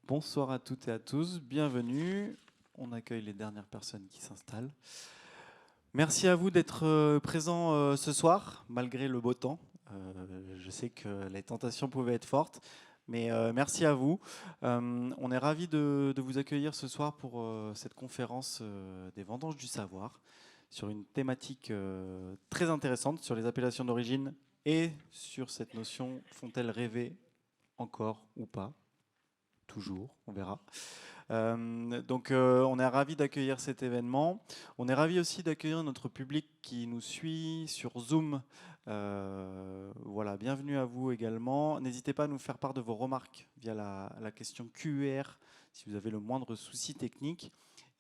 Bonsoir à toutes et à tous, bienvenue. On accueille les dernières personnes qui s'installent. Merci à vous d'être présents ce soir, malgré le beau temps. Je sais que les tentations pouvaient être fortes, mais merci à vous. On est ravis de vous accueillir ce soir pour cette conférence des Vendanges du Savoir sur une thématique très intéressante sur les appellations d'origine et sur cette notion, font-elles rêver encore ou pas? Toujours, on verra. On est ravis d'accueillir cet événement. On est ravis aussi d'accueillir notre public qui nous suit sur Zoom. Voilà, bienvenue à vous également. N'hésitez pas à nous faire part de vos remarques via la question QR si vous avez le moindre souci technique.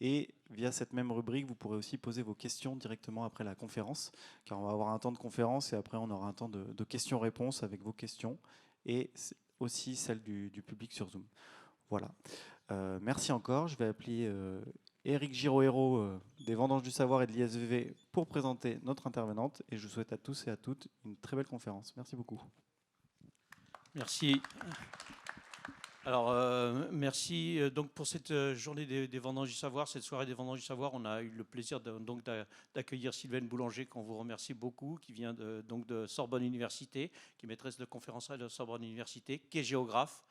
Et via cette même rubrique, vous pourrez aussi poser vos questions directement après la conférence, car on va avoir un temps de conférence et après on aura un temps de questions-réponses avec vos questions et aussi celles du public sur Zoom. Voilà. Merci encore. Je vais appeler Éric Giraud-Hérault des Vendanges du Savoir et de l'ISVV pour présenter notre intervenante. Et je vous souhaite à tous et à toutes une très belle conférence. Merci beaucoup. Merci. Alors, merci donc pour cette journée des Vendanges du Savoir, cette soirée des Vendanges du Savoir. On a eu le plaisir d'accueillir Sylvaine Boulanger, qu'on vous remercie beaucoup, qui vient de Sorbonne Université, qui est maîtresse de conférences de Sorbonne Université, qui est géographe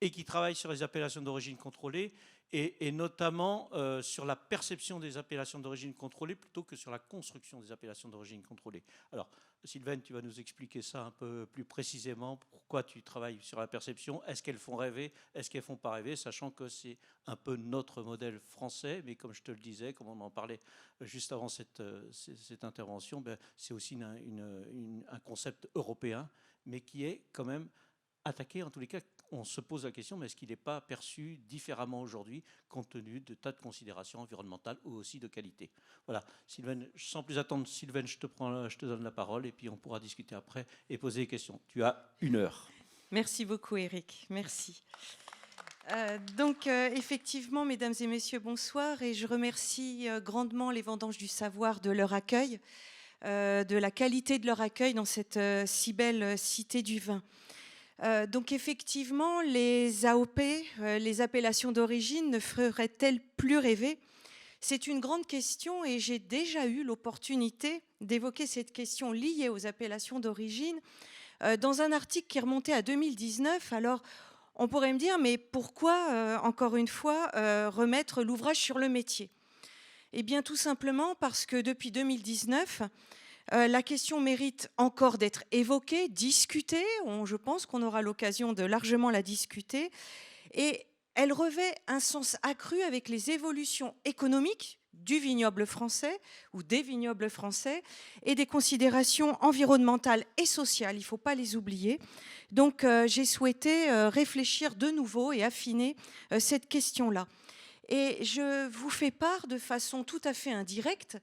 et qui travaille sur les appellations d'origine contrôlée et notamment sur la perception des appellations d'origine contrôlée plutôt que sur la construction des appellations d'origine contrôlée. Alors, Sylvaine, tu vas nous expliquer ça un peu plus précisément, pourquoi tu travailles sur la perception, est-ce qu'elles font rêver, est-ce qu'elles font pas rêver, sachant que c'est un peu notre modèle français, mais comme je te le disais, comme on en parlait juste avant cette intervention, ben, c'est aussi un concept européen, mais qui est quand même attaqué, en tous les cas, on se pose la question, mais est-ce qu'il n'est pas perçu différemment aujourd'hui, compte tenu de tas de considérations environnementales ou aussi de qualité? Voilà, Sylvaine, sans plus attendre, Sylvaine, je te donne la parole et puis on pourra discuter après et poser des questions. Tu as 1 heure. Merci beaucoup, Éric. Merci. Effectivement, mesdames et messieurs, bonsoir. Et je remercie grandement les Vendanges du Savoir de leur accueil, de la qualité de leur accueil dans cette si belle cité du vin. Effectivement, les AOP, les appellations d'origine, ne feraient-elles plus rêver? C'est une grande question et j'ai déjà eu l'opportunité d'évoquer cette question liée aux appellations d'origine dans un article qui remontait à 2019. Alors, on pourrait me dire, mais pourquoi, encore une fois, remettre l'ouvrage sur le métier? Eh bien, tout simplement parce que depuis 2019, la question mérite encore d'être évoquée, discutée. Je pense qu'on aura l'occasion de largement la discuter. Et elle revêt un sens accru avec les évolutions économiques du vignoble français ou des vignobles français et des considérations environnementales et sociales. Il ne faut pas les oublier. Donc, j'ai souhaité réfléchir de nouveau et affiner cette question-là. Et je vous fais part de façon tout à fait indirecte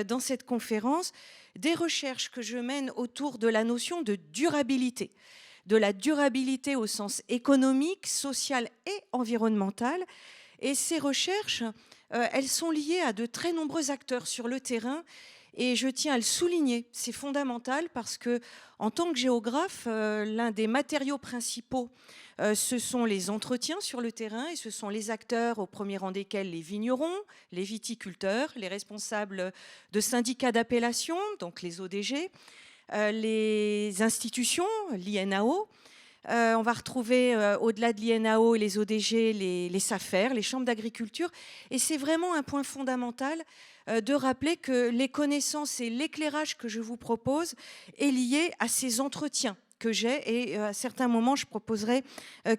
dans cette conférence des recherches que je mène autour de la notion de durabilité. De la durabilité au sens économique, social et environnemental. Et ces recherches, elles sont liées à de très nombreux acteurs sur le terrain. Et je tiens à le souligner, c'est fondamental parce que, en tant que géographe, l'un des matériaux principaux, ce sont les entretiens sur le terrain et ce sont les acteurs, au premier rang desquels les vignerons, les viticulteurs, les responsables de syndicats d'appellation, donc les ODG, les institutions, l'INAO. On va retrouver, au-delà de l'INAO et les ODG, les SAFER, les chambres d'agriculture. Et c'est vraiment un point fondamental de rappeler que les connaissances et l'éclairage que je vous propose est lié à ces entretiens que j'ai, et à certains moments, je proposerai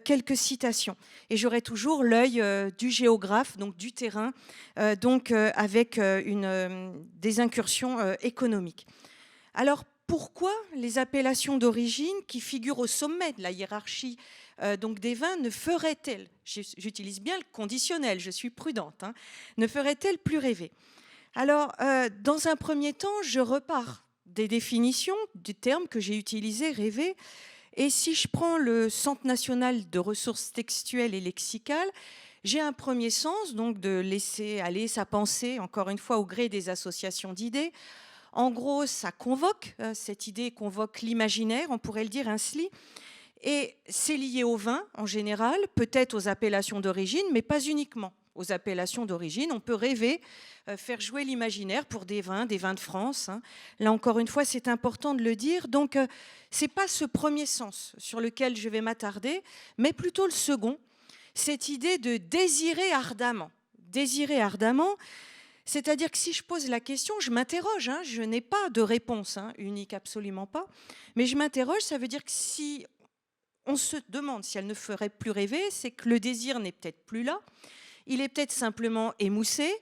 quelques citations. Et j'aurai toujours l'œil du géographe, donc du terrain, avec des incursions économiques. Alors, pourquoi les appellations d'origine qui figurent au sommet de la hiérarchie des vins ne feraient-elles, j'utilise bien le conditionnel, je suis prudente, ne feraient-elles plus rêver? Alors, dans un premier temps, je repars des définitions du terme que j'ai utilisé, rêver. Et si je prends le Centre national de ressources textuelles et lexicales, j'ai un premier sens, donc de laisser aller sa pensée, encore une fois, au gré des associations d'idées. En gros, ça convoque, cette idée convoque l'imaginaire, on pourrait le dire ainsi. Et c'est lié au vin en général, peut-être aux appellations d'origine, mais pas uniquement aux appellations d'origine. On peut rêver, faire jouer l'imaginaire pour des vins de France, hein. Là encore une fois, c'est important de le dire. Donc, ce n'est pas ce premier sens sur lequel je vais m'attarder, mais plutôt le second, cette idée de désirer ardemment. Désirer ardemment, c'est-à-dire que si je pose la question, je m'interroge, hein, je n'ai pas de réponse unique, absolument pas, mais je m'interroge, ça veut dire que si on se demande si elle ne ferait plus rêver, c'est que le désir n'est peut-être plus là, il est peut-être simplement émoussé,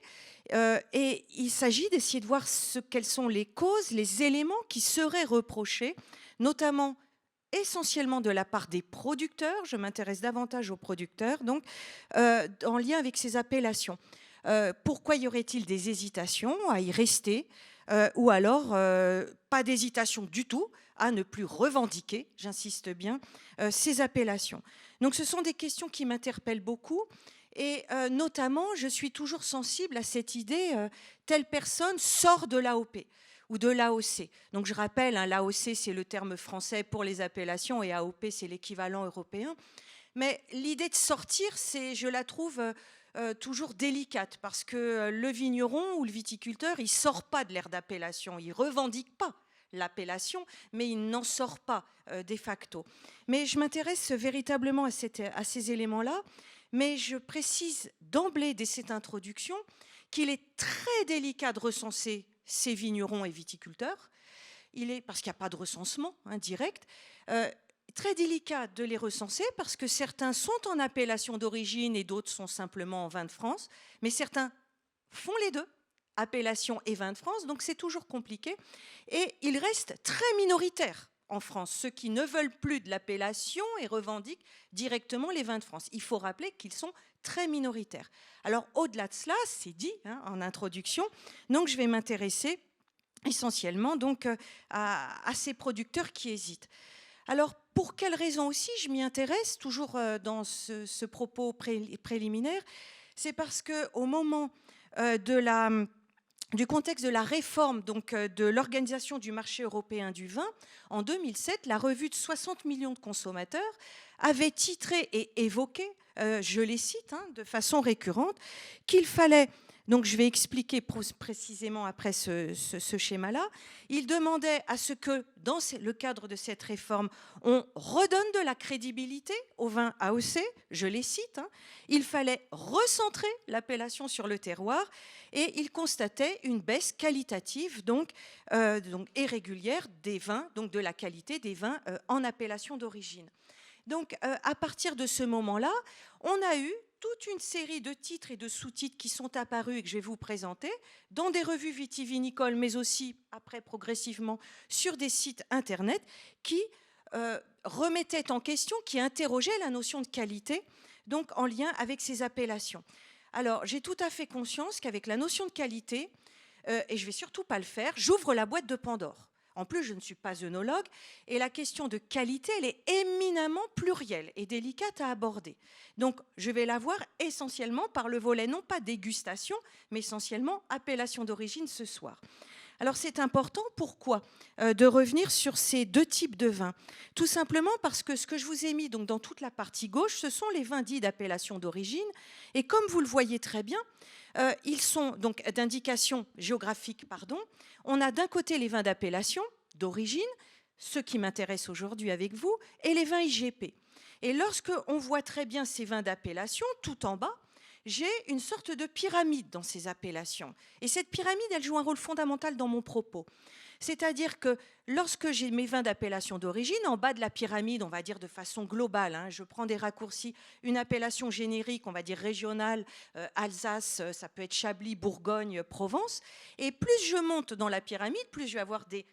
et il s'agit d'essayer de voir quelles sont les causes, les éléments qui seraient reprochés, notamment essentiellement de la part des producteurs, je m'intéresse davantage aux producteurs, donc en lien avec ces appellations. Pourquoi y aurait-il des hésitations à y rester, ou alors pas d'hésitation du tout à ne plus revendiquer, j'insiste bien, ces appellations. Donc ce sont des questions qui m'interpellent beaucoup, et notamment je suis toujours sensible à cette idée telle personne sort de l'AOP ou de l'AOC. Donc je rappelle, hein, l'AOC c'est le terme français pour les appellations et AOP c'est l'équivalent européen. Mais l'idée de sortir, je la trouve toujours délicate, parce que le vigneron ou le viticulteur, il ne sort pas de l'aire d'appellation, il ne revendique pas l'appellation, mais il n'en sort pas de facto. Mais je m'intéresse véritablement à ces éléments-là, mais je précise d'emblée dès cette introduction qu'il est très délicat de recenser ces vignerons et viticulteurs, parce qu'il n'y a pas de recensement direct, très délicat de les recenser parce que certains sont en appellation d'origine et d'autres sont simplement en vin de France, mais certains font les deux, appellation et vin de France, donc c'est toujours compliqué. Et ils restent très minoritaires en France, ceux qui ne veulent plus de l'appellation et revendiquent directement les vins de France. Il faut rappeler qu'ils sont très minoritaires. Alors au-delà de cela, c'est dit en introduction, donc je vais m'intéresser essentiellement donc à ces producteurs qui hésitent. Alors, pour quelles raisons aussi je m'y intéresse, toujours dans ce propos préliminaire, c'est parce qu'au moment du contexte de la réforme donc, de l'organisation du marché européen du vin, en 2007, la revue de 60 millions de consommateurs avait titré et évoqué, je les cite de façon récurrente, qu'il fallait... Donc, je vais expliquer précisément après ce schéma-là. Il demandait à ce que, dans le cadre de cette réforme, on redonne de la crédibilité au vin AOC, je les cite. Il fallait recentrer l'appellation sur le terroir, et il constatait une baisse qualitative et régulière des vins, donc de la qualité des vins en appellation d'origine. Donc, à partir de ce moment-là, on a eu toute une série de titres et de sous-titres qui sont apparus et que je vais vous présenter dans des revues vitivinicoles, mais aussi, après, progressivement, sur des sites Internet qui remettaient en question, qui interrogeaient la notion de qualité, donc en lien avec ces appellations. Alors, j'ai tout à fait conscience qu'avec la notion de qualité, et je ne vais surtout pas le faire, j'ouvre la boîte de Pandore. En plus, je ne suis pas œnologue, et la question de qualité, elle est éminemment plurielle et délicate à aborder. Donc, je vais la voir essentiellement par le volet, non pas dégustation, mais essentiellement appellation d'origine ce soir. Alors, c'est important, pourquoi de revenir sur ces deux types de vins? Tout simplement parce que ce que je vous ai mis donc, dans toute la partie gauche, ce sont les vins dits d'appellation d'origine, et comme vous le voyez très bien, ils sont donc d'indication géographique, pardon. On a d'un côté les vins d'appellation d'origine, ceux qui m'intéressent aujourd'hui avec vous, et les vins IGP. Et lorsque on voit très bien ces vins d'appellation, tout en bas, j'ai une sorte de pyramide dans ces appellations. Et cette pyramide, elle joue un rôle fondamental dans mon propos. C'est-à-dire que lorsque j'ai mes vins d'appellation d'origine, en bas de la pyramide, on va dire de façon globale, je prends des raccourcis, une appellation générique, on va dire régionale, Alsace, ça peut être Chablis, Bourgogne, Provence. Et plus je monte dans la pyramide, plus je vais avoir des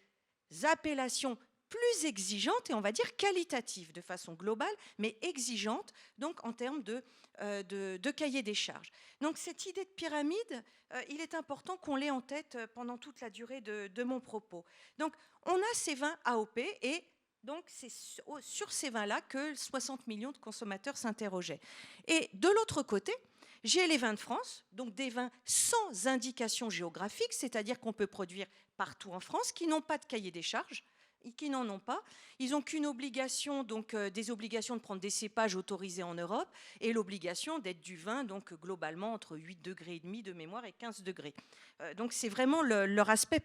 appellations plus exigeantes et on va dire qualitatives de façon globale, mais exigeantes donc en termes de cahier des charges. Donc cette idée de pyramide, il est important qu'on l'ait en tête pendant toute la durée de mon propos. Donc on a ces vins AOP et donc c'est sur ces vins-là que 60 millions de consommateurs s'interrogeaient. Et de l'autre côté, j'ai les vins de France, donc des vins sans indication géographique, c'est-à-dire qu'on peut produire partout en France, qui n'ont pas de cahier des charges, qui n'en ont pas. Ils n'ont qu'une obligation, donc des obligations de prendre des cépages autorisés en Europe et l'obligation d'être du vin, donc globalement entre 8 degrés et demi de mémoire et 15 degrés. Donc c'est vraiment leur aspect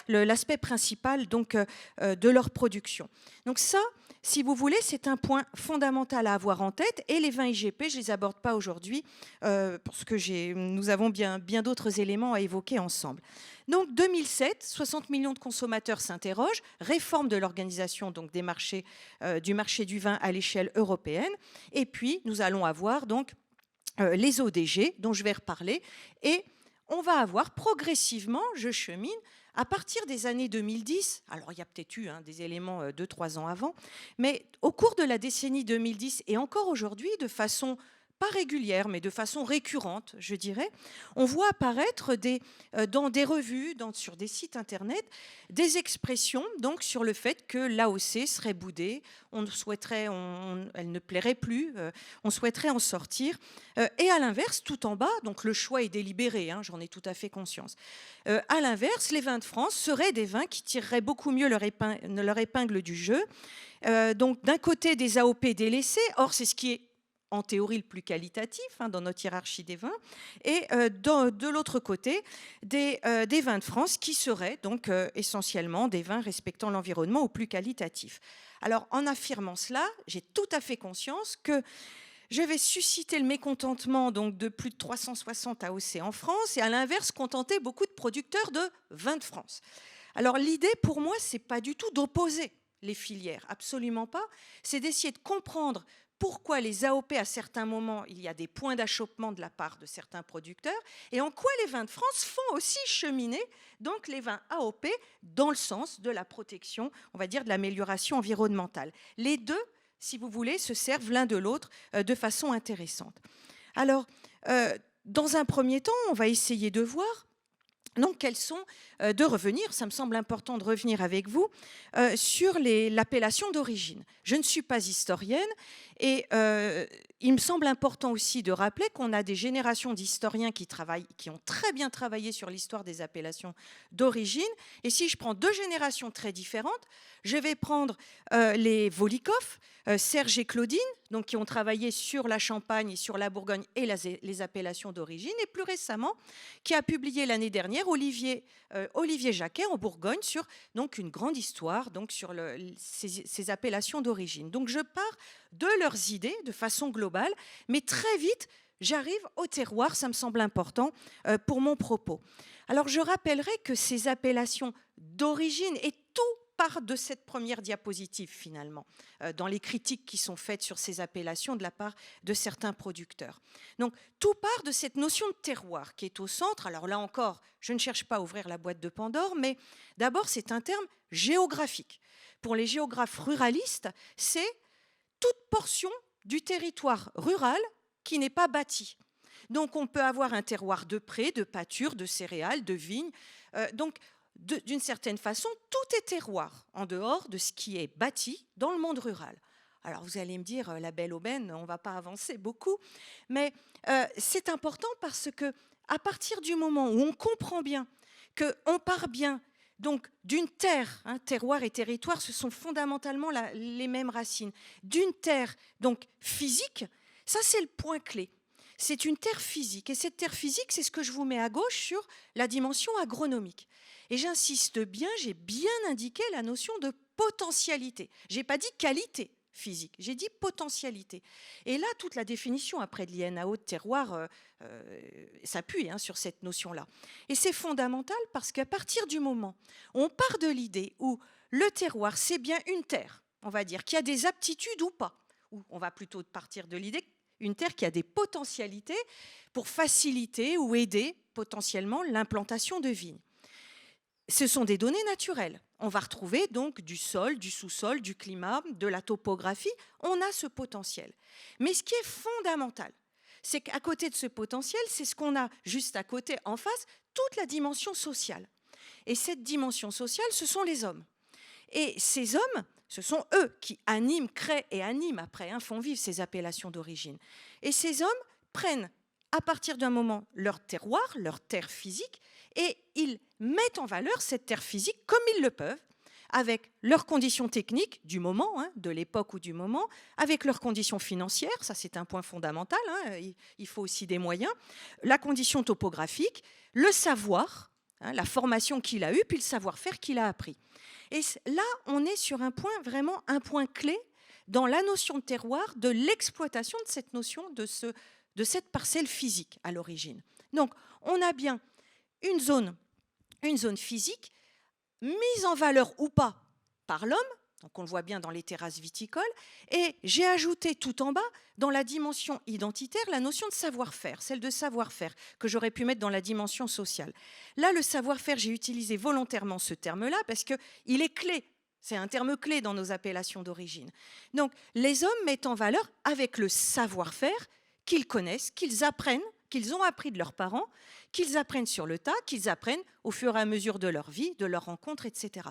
l'aspect principal donc, de leur production. Donc ça, si vous voulez, c'est un point fondamental à avoir en tête. Et les vins IGP, je ne les aborde pas aujourd'hui parce que nous avons bien d'autres éléments à évoquer ensemble. Donc 2007, 60 millions de consommateurs s'interrogent, réforme de l'organisation donc des marchés, du marché du vin à l'échelle européenne. Et puis nous allons avoir donc les ODG dont je vais reparler et on va avoir progressivement, je chemine, à partir des années 2010, alors il y a peut-être eu des éléments 2-3 ans avant, mais au cours de la décennie 2010 et encore aujourd'hui, de façon pas régulière, mais de façon récurrente, je dirais, on voit apparaître dans des revues, sur des sites internet, des expressions donc, sur le fait que l'AOC serait boudée, elle ne plairait plus, on souhaiterait en sortir. Et à l'inverse, tout en bas, donc le choix est délibéré, j'en ai tout à fait conscience. À l'inverse, les vins de France seraient des vins qui tireraient beaucoup mieux leur épingle du jeu. Donc d'un côté, des AOP délaissés, or c'est ce qui est en théorie le plus qualitatif dans notre hiérarchie des vins, et de l'autre côté, des vins de France qui seraient donc essentiellement des vins respectant l'environnement au plus qualitatif. Alors en affirmant cela, j'ai tout à fait conscience que je vais susciter le mécontentement donc, de plus de 360 AOC en France et à l'inverse contenter beaucoup de producteurs de vins de France. Alors l'idée pour moi, c'est pas du tout d'opposer les filières, absolument pas, c'est d'essayer de comprendre pourquoi les AOP, à certains moments, il y a des points d'achoppement de la part de certains producteurs, et en quoi les vins de France font aussi cheminer donc les vins AOP dans le sens de la protection, on va dire de l'amélioration environnementale. Les deux, si vous voulez, se servent l'un de l'autre de façon intéressante. Alors, dans un premier temps, on va essayer de voir donc, quels sont, de revenir, ça me semble important de revenir avec vous, sur l'appellation d'origine. Je ne suis pas historienne et il me semble important aussi de rappeler qu'on a des générations d'historiens qui ont très bien travaillé sur l'histoire des appellations d'origine. Et si je prends deux générations très différentes, je vais prendre les Volikov, Serge et Claudine, donc qui ont travaillé sur la Champagne, sur la Bourgogne et les appellations d'origine, et plus récemment, qui a publié l'année dernière Olivier Jacquet en Bourgogne sur donc une grande histoire donc sur ces appellations d'origine. Donc je pars de leurs idées de façon globale, mais très vite j'arrive au terroir, ça me semble important pour mon propos. Alors je rappellerai que ces appellations d'origine et tout part de cette première diapositive finalement, dans les critiques qui sont faites sur ces appellations de la part de certains producteurs. Donc tout part de cette notion de terroir qui est au centre. Alors là encore, je ne cherche pas à ouvrir la boîte de Pandore, mais d'abord c'est un terme géographique. Pour les géographes ruralistes, c'est toute portion du territoire rural qui n'est pas bâti. Donc on peut avoir un terroir de prés, de pâtures, de céréales, de vignes. Donc d'une certaine façon, tout est terroir en dehors de ce qui est bâti dans le monde rural. Alors vous allez me dire, la belle aubaine, on ne va pas avancer beaucoup, mais c'est important parce que à partir du moment où on comprend bien qu'on part bien donc d'une terre, terroir et territoire, ce sont fondamentalement les mêmes racines, d'une terre donc physique, ça c'est le point clé. C'est une terre physique, et cette terre physique, c'est ce que je vous mets à gauche sur la dimension agronomique. Et j'insiste bien, j'ai bien indiqué la notion de potentialité. Je n'ai pas dit qualité physique, j'ai dit potentialité. Et là, toute la définition après de l'INAO de terroir s'appuie sur cette notion-là. Et c'est fondamental parce qu'à partir du moment où on part de l'idée où le terroir, c'est bien une terre, on va dire, qui a des aptitudes ou pas, ou on va plutôt partir de l'idée une terre qui a des potentialités pour faciliter ou aider potentiellement l'implantation de vignes. Ce sont des données naturelles. On va retrouver donc du sol, du sous-sol, du climat, de la topographie. On a ce potentiel. Mais ce qui est fondamental, c'est qu'à côté de ce potentiel, c'est ce qu'on a juste à côté, en face, toute la dimension sociale. Et cette dimension sociale, ce sont les hommes. Et ces hommes, ce sont eux qui animent, créent et animent après, font vivre ces appellations d'origine. Et ces hommes prennent, à partir d'un moment, leur terroir, leur terre physique, et ils mettent en valeur cette terre physique comme ils le peuvent, avec leurs conditions techniques du moment, hein, de l'époque ou du moment, avec leurs conditions financières, ça c'est un point fondamental, hein, il faut aussi des moyens, la condition topographique, le savoir, hein, la formation qu'il a eue, puis le savoir-faire qu'il a appris. Et là, on est sur un point, vraiment un point clé dans la notion de terroir, de l'exploitation de cette notion, de cette parcelle physique à l'origine. Donc, on a bien une zone physique mise en valeur ou pas par l'homme, donc on le voit bien dans les terrasses viticoles, et j'ai ajouté tout en bas, dans la dimension identitaire, la notion de savoir-faire, celle de savoir-faire, que j'aurais pu mettre dans la dimension sociale. Là, le savoir-faire, j'ai utilisé volontairement ce terme-là, parce qu'il est clé, c'est un terme clé dans nos appellations d'origine. Donc, les hommes mettent en valeur, avec le savoir-faire, qu'ils connaissent, qu'ils apprennent, qu'ils ont appris de leurs parents, qu'ils apprennent sur le tas, qu'ils apprennent au fur et à mesure de leur vie, de leurs rencontres, etc.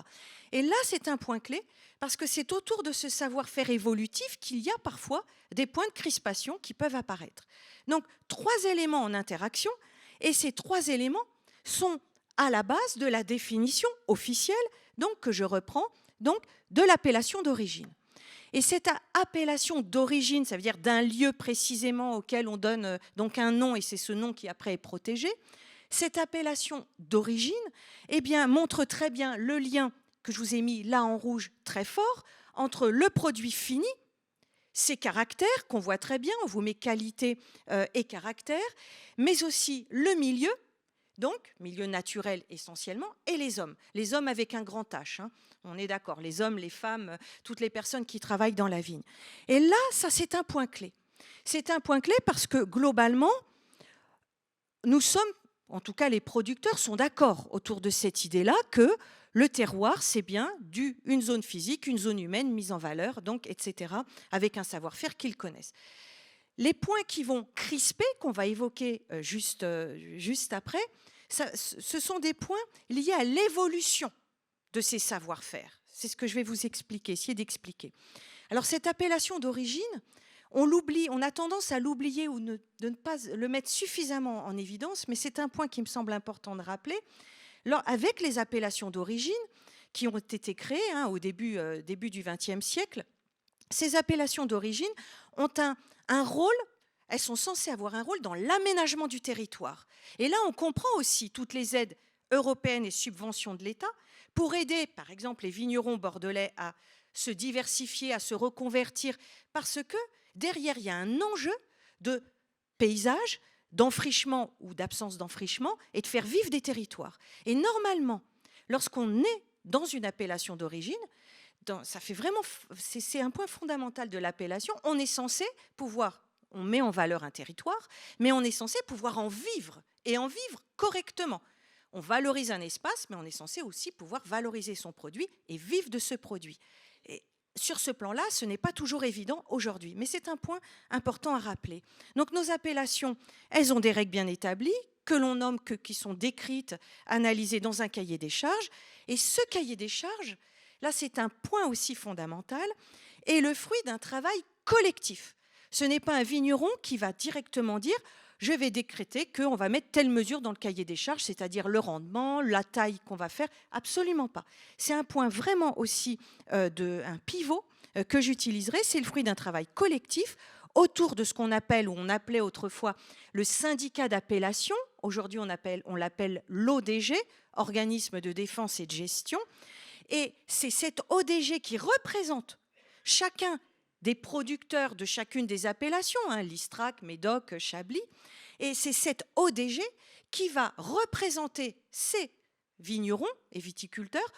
Et là, c'est un point clé, parce que c'est autour de ce savoir-faire évolutif qu'il y a parfois des points de crispation qui peuvent apparaître. Donc, 3 éléments en interaction, et ces 3 éléments sont à la base de la définition officielle, donc que je reprends, donc de l'appellation d'origine. Et cette appellation d'origine, ça veut dire d'un lieu précisément auquel on donne donc un nom, et c'est ce nom qui après est protégé. Cette appellation d'origine, eh bien, montre très bien le lien que je vous ai mis là en rouge très fort entre le produit fini, ses caractères qu'on voit très bien, on vous met qualité et caractère, mais aussi le milieu, donc milieu naturel essentiellement, et les hommes avec un grand H, hein. On est d'accord, les hommes, les femmes, toutes les personnes qui travaillent dans la vigne. Et là, ça c'est un point clé. C'est un point clé parce que globalement, nous sommes, en tout cas les producteurs sont d'accord autour de cette idée-là que le terroir, c'est bien une zone physique, une zone humaine mise en valeur, donc, etc., avec un savoir-faire qu'ils connaissent. Les points qui vont crisper, qu'on va évoquer juste après, ce sont des points liés à l'évolution de ces savoir-faire. C'est ce que je vais vous expliquer, essayer d'expliquer. Alors cette appellation d'origine, on l'oublie, on a tendance à l'oublier ou de ne pas le mettre suffisamment en évidence, mais c'est un point qui me semble important de rappeler. Alors, avec les appellations d'origine qui ont été créées au début du XXe siècle, ces appellations d'origine ont un rôle, elles sont censées avoir un rôle dans l'aménagement du territoire. Et là, on comprend aussi toutes les aides européennes et subventions de l'État pour aider, par exemple, les vignerons bordelais à se diversifier, à se reconvertir, parce que derrière, il y a un enjeu de paysage, d'enfrichement ou d'absence d'enfrichement, et de faire vivre des territoires. Et normalement, lorsqu'on est dans une appellation d'origine, ça fait vraiment, c'est un point fondamental de l'appellation, on est censé pouvoir, on met en valeur un territoire, mais on est censé pouvoir en vivre, et en vivre correctement. On valorise un espace, mais on est censé aussi pouvoir valoriser son produit et vivre de ce produit. Et sur ce plan-là, ce n'est pas toujours évident aujourd'hui, mais c'est un point important à rappeler. Donc nos appellations, elles ont des règles bien établies, que l'on nomme, qui sont décrites, analysées dans un cahier des charges. Et ce cahier des charges, là c'est un point aussi fondamental, est le fruit d'un travail collectif. Ce n'est pas un vigneron qui va directement dire je vais décréter qu'on va mettre telle mesure dans le cahier des charges, c'est-à-dire le rendement, la taille qu'on va faire. Absolument pas. C'est un point vraiment aussi un pivot que j'utiliserai. C'est le fruit d'un travail collectif autour de ce qu'on appelle, ou on appelait autrefois, le syndicat d'appellation. Aujourd'hui, on l'appelle l'ODG, Organisme de défense et de gestion. Et c'est cet ODG qui représente chacun des producteurs de chacune des appellations, l'Istrac, Médoc, Chablis. Et c'est cet ODG qui va représenter ces vignerons et viticulteurs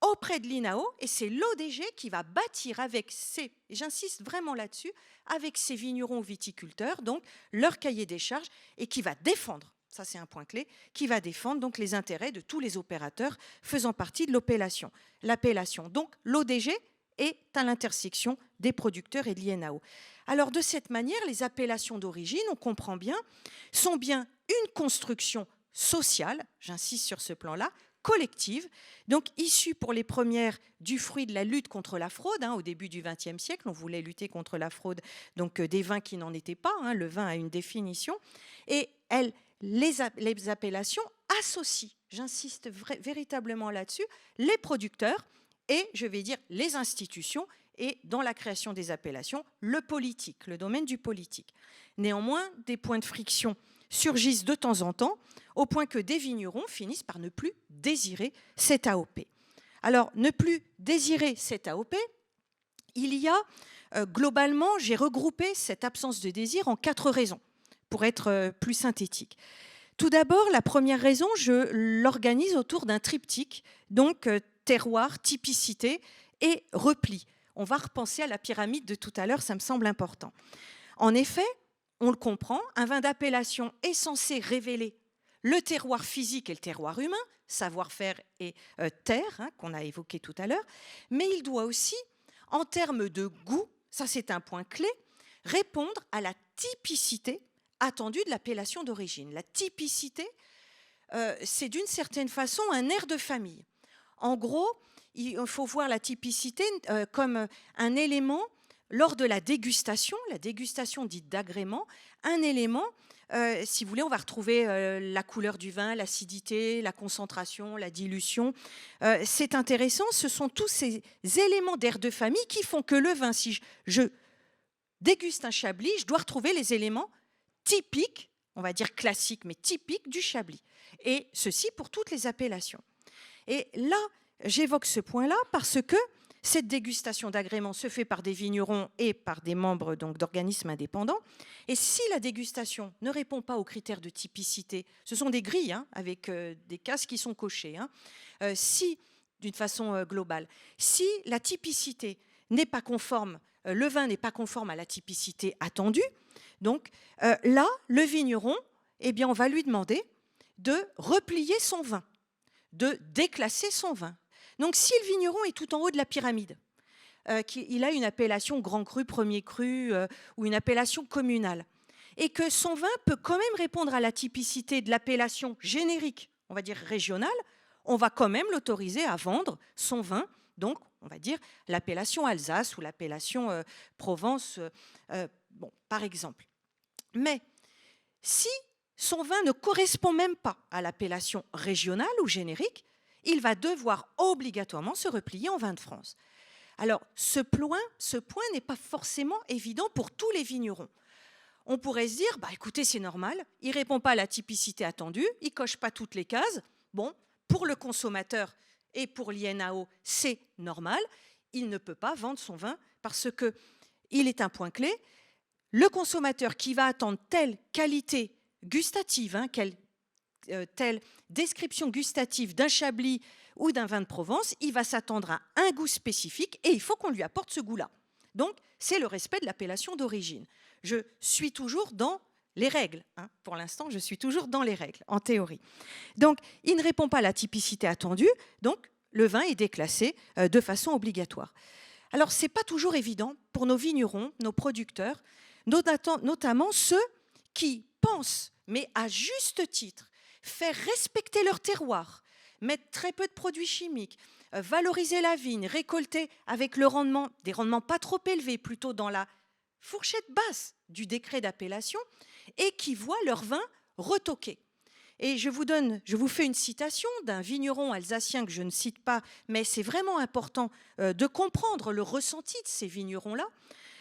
auprès de l'INAO. Et c'est l'ODG qui va bâtir avec ces, et j'insiste vraiment là-dessus, avec ces vignerons ou viticulteurs, donc leur cahier des charges, et qui va défendre, ça c'est un point clé, qui va défendre donc les intérêts de tous les opérateurs faisant partie de l'appellation. Donc l'ODG est à l'intersection des producteurs et de l'INAO. Alors de cette manière, les appellations d'origine, on comprend bien, sont bien une construction sociale, j'insiste sur ce plan-là, collective, donc issue pour les premières du fruit de la lutte contre la fraude. Au début du XXe siècle, on voulait lutter contre la fraude donc des vins qui n'en étaient pas. Le vin a une définition. Et les appellations associent, j'insiste véritablement là-dessus, les producteurs et, je vais dire, les institutions, et dans la création des appellations, le politique, le domaine du politique. Néanmoins, des points de friction surgissent de temps en temps, au point que des vignerons finissent par ne plus désirer cette AOP. Alors, ne plus désirer cette AOP, il y a, globalement, j'ai regroupé cette absence de désir en 4 raisons, pour être plus synthétique. Tout d'abord, la première raison, je l'organise autour d'un triptyque, donc terroir, typicité et repli. On va repenser à la pyramide de tout à l'heure, ça me semble important. En effet, on le comprend, un vin d'appellation est censé révéler le terroir physique et le terroir humain, savoir-faire et terre, hein, qu'on a évoqué tout à l'heure, mais il doit aussi, en termes de goût, ça c'est un point clé, répondre à la typicité attendue de l'appellation d'origine. La typicité, c'est d'une certaine façon un air de famille. En gros, il faut voir la typicité comme un élément lors de la dégustation dite d'agrément, un élément, si vous voulez, on va retrouver la couleur du vin, l'acidité, la concentration, la dilution. C'est intéressant, ce sont tous ces éléments d'air de famille qui font que le vin, si je déguste un Chablis, je dois retrouver les éléments typiques, on va dire classiques, mais typiques du Chablis. Et ceci pour toutes les appellations. Et là, j'évoque ce point-là parce que cette dégustation d'agrément se fait par des vignerons et par des membres d'organismes indépendants. Et si la dégustation ne répond pas aux critères de typicité, ce sont des grilles hein, avec des cases qui sont cochées. Hein, si, d'une façon globale, si la typicité n'est pas conforme, le vin n'est pas conforme à la typicité attendue, donc là, le vigneron, eh bien, on va lui demander de replier son vin, de déclasser son vin. Donc, si le vigneron est tout en haut de la pyramide, qu'il a une appellation grand cru, premier cru ou une appellation communale, et que son vin peut quand même répondre à la typicité de l'appellation générique, on va dire régionale, on va quand même l'autoriser à vendre son vin, donc on va dire l'appellation Alsace ou l'appellation Provence, bon, par exemple. Mais si son vin ne correspond même pas à l'appellation régionale ou générique, il va devoir obligatoirement se replier en vin de France. Alors, ce point n'est pas forcément évident pour tous les vignerons. On pourrait se dire, bah, écoutez, c'est normal, il ne répond pas à la typicité attendue, il ne coche pas toutes les cases. Bon, pour le consommateur et pour l'INAO, c'est normal, il ne peut pas vendre son vin parce qu'il est un point clé. Le consommateur qui va attendre telle qualité gustative, hein, telle description gustative d'un Chablis ou d'un vin de Provence, il va s'attendre à un goût spécifique et il faut qu'on lui apporte ce goût-là. Donc, c'est le respect de l'appellation d'origine. Je suis toujours dans les règles. Hein. Pour l'instant, je suis toujours dans les règles, en théorie. Donc, il ne répond pas à la typicité attendue, donc le vin est déclassé de façon obligatoire. Alors, ce n'est pas toujours évident pour nos vignerons, nos producteurs, notamment ceux qui pensent, mais à juste titre, faire respecter leur terroir, mettre très peu de produits chimiques, valoriser la vigne, récolter avec des rendements pas trop élevés, plutôt dans la fourchette basse du décret d'appellation, et qui voient leur vin retoqué. Et je vous fais une citation d'un vigneron alsacien que je ne cite pas, mais c'est vraiment important de comprendre le ressenti de ces vignerons-là.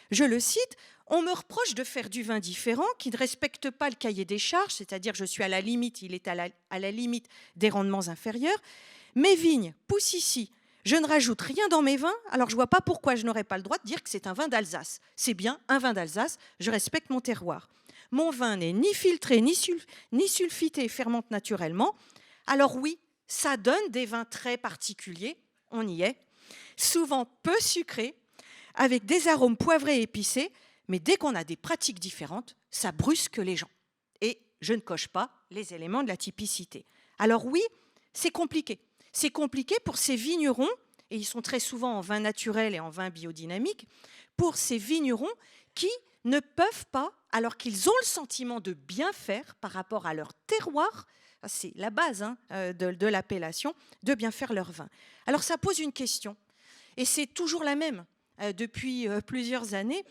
Je le cite, « On me reproche de faire du vin différent, qui ne respecte pas le cahier des charges, c'est-à-dire je suis à la limite, il est à la limite des rendements inférieurs. Mes vignes poussent ici, je ne rajoute rien dans mes vins, alors je ne vois pas pourquoi je n'aurais pas le droit de dire que c'est un vin d'Alsace. C'est bien un vin d'Alsace, je respecte mon terroir. Mon vin n'est ni filtré, ni sulfité et fermente naturellement. Alors oui, ça donne des vins très particuliers, on y est, souvent peu sucrés, avec des arômes poivrés et épicés, mais dès qu'on a des pratiques différentes, ça brusque les gens. Et je ne coche pas les éléments de la typicité. Alors oui, c'est compliqué. C'est compliqué pour ces vignerons, et ils sont très souvent en vin naturel et en vin biodynamique, pour ces vignerons qui ne peuvent pas, alors qu'ils ont le sentiment de bien faire par rapport à leur terroir, c'est la base de l'appellation, de bien faire leur vin. Alors ça pose une question, et c'est toujours la même depuis plusieurs années.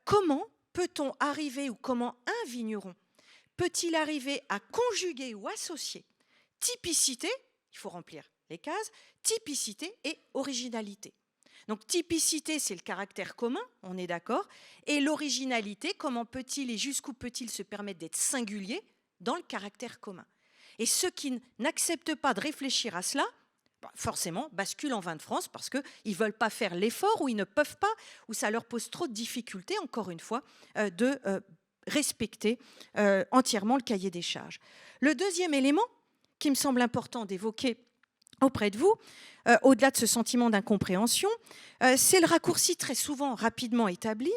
Comment peut-on arriver, ou comment un vigneron peut-il arriver à conjuguer ou associer typicité, il faut remplir les cases, typicité et originalité. Donc typicité, c'est le caractère commun, on est d'accord, et l'originalité, comment peut-il et jusqu'où peut-il se permettre d'être singulier dans le caractère commun. Et ceux qui n'acceptent pas de réfléchir à cela, forcément, basculent en vin de France parce qu'ils ne veulent pas faire l'effort ou ils ne peuvent pas, ou ça leur pose trop de difficultés, encore une fois, de respecter entièrement le cahier des charges. Le deuxième élément qui me semble important d'évoquer auprès de vous, au-delà de ce sentiment d'incompréhension, c'est le raccourci très souvent rapidement établi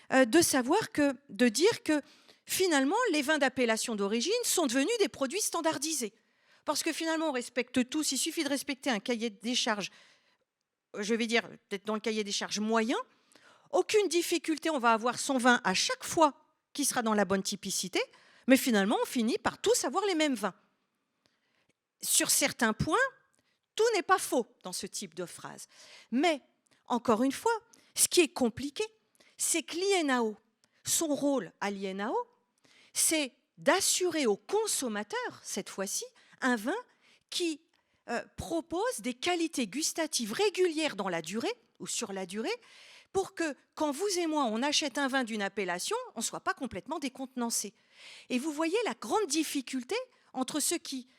de dire que finalement les vins d'appellation d'origine sont devenus des produits standardisés. Parce que finalement on respecte tous, il suffit de respecter un cahier des charges, je vais dire peut-être dans le cahier des charges moyen, aucune difficulté, on va avoir son vin à chaque fois qui sera dans la bonne typicité, mais finalement on finit par tous avoir les mêmes vins. Sur certains points, tout n'est pas faux dans ce type de phrase. Mais, encore une fois, ce qui est compliqué, c'est que l'INAO, son rôle à l'INAO, c'est d'assurer aux consommateurs, cette fois-ci, un vin qui propose des qualités gustatives régulières dans la durée, ou sur la durée, pour que, quand vous et moi, on achète un vin d'une appellation, on ne soit pas complètement décontenancé. Et vous voyez la grande difficulté entre ceux qui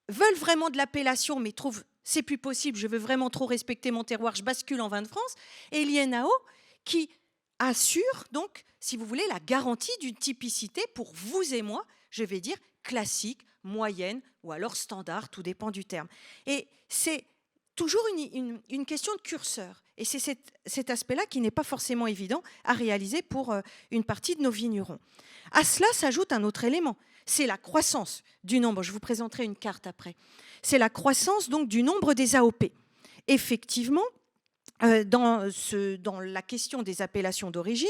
veulent vraiment de l'appellation, mais trouvent c'est plus possible, je veux vraiment trop respecter mon terroir, je bascule en vin de France, et l'INAO qui assure donc, si vous voulez, la garantie d'une typicité pour vous et moi, je vais dire classique, moyenne ou alors standard, tout dépend du terme. Et c'est toujours une question de curseur. Et c'est cet aspect-là qui n'est pas forcément évident à réaliser pour une partie de nos vignerons. À cela s'ajoute un autre élément, c'est la croissance du nombre. Je vous présenterai une carte après. C'est la croissance donc du nombre des AOP. Effectivement, dans la question des appellations d'origine,